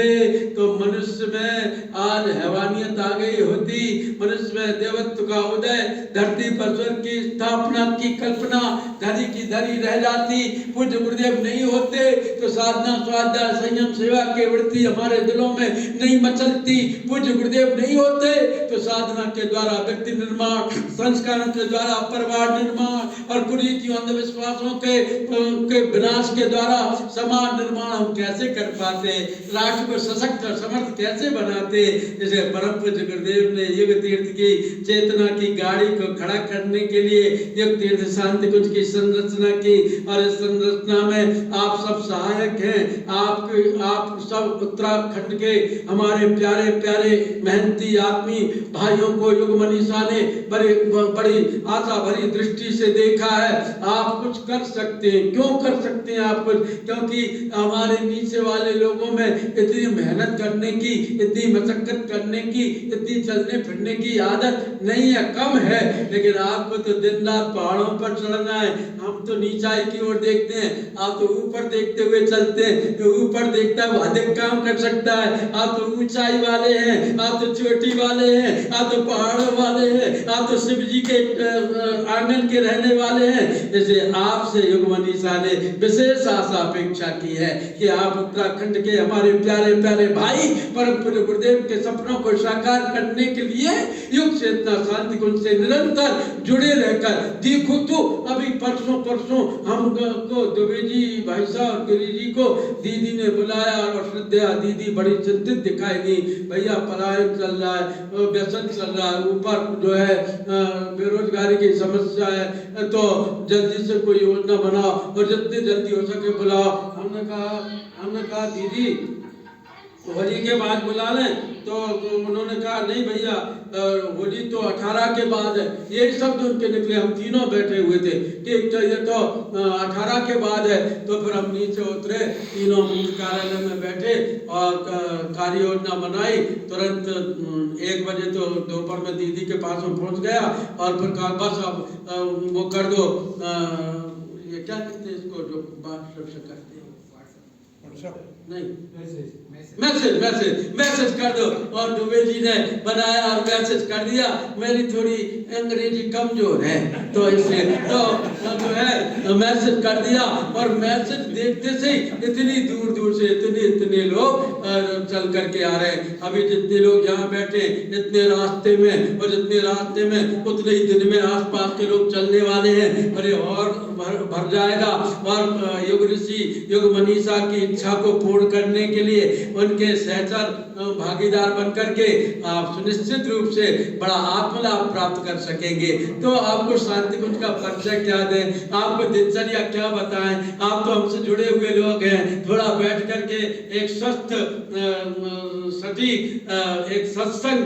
तो मनुष्य में आज हैवानियत आ गई होती, मनुष्य में देवत्व का उदय, धरती पर स्वर्ग की स्थापना की कल्पना धरी की धरी रह जाती। पूज्य गुरुदेव नहीं होते तो साधना स्वाध्याय संयम सेवा की वृत्ति हमारे दिलों में नहीं मचलती। पूज्य गुरुदेव नहीं होते तो साधना के द्वारा व्यक्ति निर्माण, संस्कारों के द्वारा परिवार निर्माण और कुरीतियों अंधविश्वासों के विनाश के द्वारा समाज निर्माण हम कैसे कर पाते, राष्ट्र को सशक्त और समर्थ कैसे बनाते। जैसे परम पूज्य गुरुदेव ने युग तीर्थ की चेतना की गाड़ी को खड़ा करने के लिए युग तीर्थ शांति कुंज की संरचना की, और इस संरचना में आप सब सहायक हैं। आप सब उत्तराखंड के हमारे प्यारे प्यारे मेहनती आदमी भाइयों को युग मनीषा ने बड़ी आशा भरी दृष्टि से देखा है। आप कुछ कर सकते हैं। क्यों कर सकते हैं आप कुछ? क्योंकि हमारे नीचे वाले लोगों में इतनी मेहनत करने की, इतनी मशक्कत करने की, इतनी चलने फिरने की आदत नहीं है, कम है। लेकिन आपको तो दिन रात पहाड़ों पर चढ़ना है, हम तो नीचाई की ओर देखते हैं, आप तो ऊपर देखते हुए चलते हैं। जो ऊपर देखता है वो अधिक काम कर सकता है। आप तो ऊंचाई वाले हैं, आप तो चोटी वाले हैं, आप तो पहाड़ों वाले हैं, आप तो शिव जी के आंगन के रहने वाले हैं। जैसे आपसे युग मनीषा ने विशेष आशा अपेक्षा की है कि आप उत्तराखंड के हमारे प्यारे प्यारे भाई परम पूज्य गुरुदेव के सपनों को साकार करने के लिए युग चेतना शांति कुंज से निरंतर जुड़े रहकर देखो तो अभी परसों हमको दुबे जी भाई साहब गिरी जी को दीदी ने बुलाया और श्रद्धा दीदी बड़ी चिंतित दिखाई दी। भैया पलायन चल रहा है, व्यसन चल रहा है, ऊपर जो है बेरोजगारी की समस्या है, तो जल्दी से कोई योजना बनाओ और जितनी जल्दी हो सके बुलाओ। हमने कहा दीदी होली के बाद बुला लें, तो उन्होंने कहा नहीं भैया होली तो 18 के बाद है। यही शब्द उनके निकले। हम तीनों बैठे हुए थे, ठीक तो ये तो 18 के बाद है। तो फिर हम नीचे उतरे, तीनों मुख्य कार्यालय में बैठे और कार्य योजना बनाई। तुरंत 1 बजे तो दोपहर में दीदी के पास में पहुंच गया और फिर कहा बस अब वो कर दो, ये क्या कहते हैं इसको जो बात करते हैं, नहीं मैसेज कर दो। और दुबे जी ने बनाया और मैसेज कर दिया। मेरी थोड़ी अंग्रेजी कमजोर है तो इसलिए तो जो है मैसेज कर दिया। और मैसेज देखते से इतनी दूर दूर से इतने लोग चल करके आ रहे हैं। अभी जितने लोग यहाँ बैठे इतने रास्ते में, और जितने रास्ते में उतने ही दिन में आसपास के लोग चलने वाले हैं। अरे और भर जाएगा। और युग ऋषि युग मनीषा की इच्छा को पूर्ण करने के लिए उनके सहचर भागीदार बनकर के आप सुनिश्चित रूप से बड़ा आत्मलाभ प्राप्त कर सकेंगे। तो आपको शांति कुंज का परिचय क्या दें, आपको दिनचर्या क्या बताएं? आप तो हमसे जुड़े हुए लोग हैं। थोड़ा बैठ करके एक स्वस्थ सटीक एक सत्संग,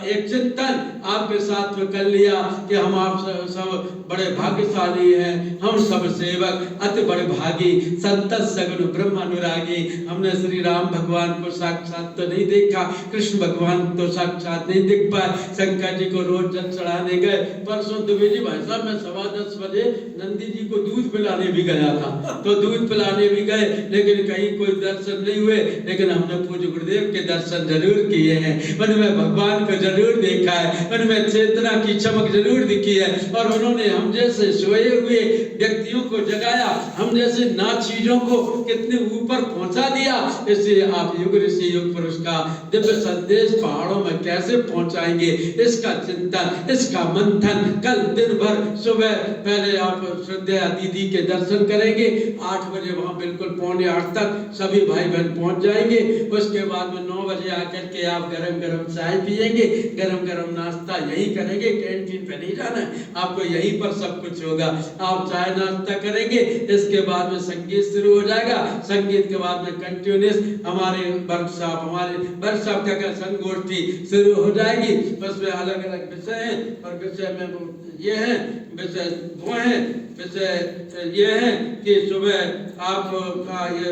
एक चिंतन आपके साथ में कर लिया कि हम आप सब बड़े भाग्यशाली हैं। हम सब सेवक अति बड़े भागी, संत सगुन ब्रह्म अनुरागी। हमने श्री राम भगवान को साक्षात तो नहीं देखा, कृष्ण भगवान तो साक्षात नहीं देख पाए। शंकर जी को रोज जल चढ़ाने गए। परसों दुबे जी भाई साहब मैं 10:15 बजे नंदी जी को दूध पिलाने भी गया था, तो दूध पिलाने भी गए, लेकिन कहीं कोई दर्शन नहीं हुए। लेकिन हमने पूज्य गुरुदेव के दर्शन जरूर किए हैं। उनमें भगवान को जरूर देखा है, उनमें चेतना की चमक जरूर दिखी है। और उन्होंने हम जैसे सोए हुए व्यक्तियों को जगाया, हम जैसे ना चीजों को कितने ऊपर पहुंचा दिया, इसलिए आप युग ऋषि युग पुरुष का दिव्य संदेश पहाड़ों में कैसे पहुंचाएंगे, इसका चिंतन, इसका मंथन कल दिन भर सुबह पहले आप श्रद्धेय दीदी के दर्शन करेंगे। 8 बजे वहां बिल्कुल 7:45 तक सभी भाई बहन पहुंच जाएंगे। उसके बाद में 9 बजे आकर के आप गरम गरम चाय पिएंगे, गरम गरम नाश्ता यही करेंगे, कैंटीन पे नहीं जाना है आपको, यहीं पर सब कुछ होगा। आप चाय नाश्ता करेंगे, इसके बाद में संगीत शुरू हो जाएगा। संगीत के बाद में कंटिन्यूस हमारे वर्कशॉप का संगोष्ठी शुरू हो जाएगी। उसमें अलग अलग विषय हैं और विषय में ये है, विषय 2 हैं। विषय ये है कि सुबह आपका ये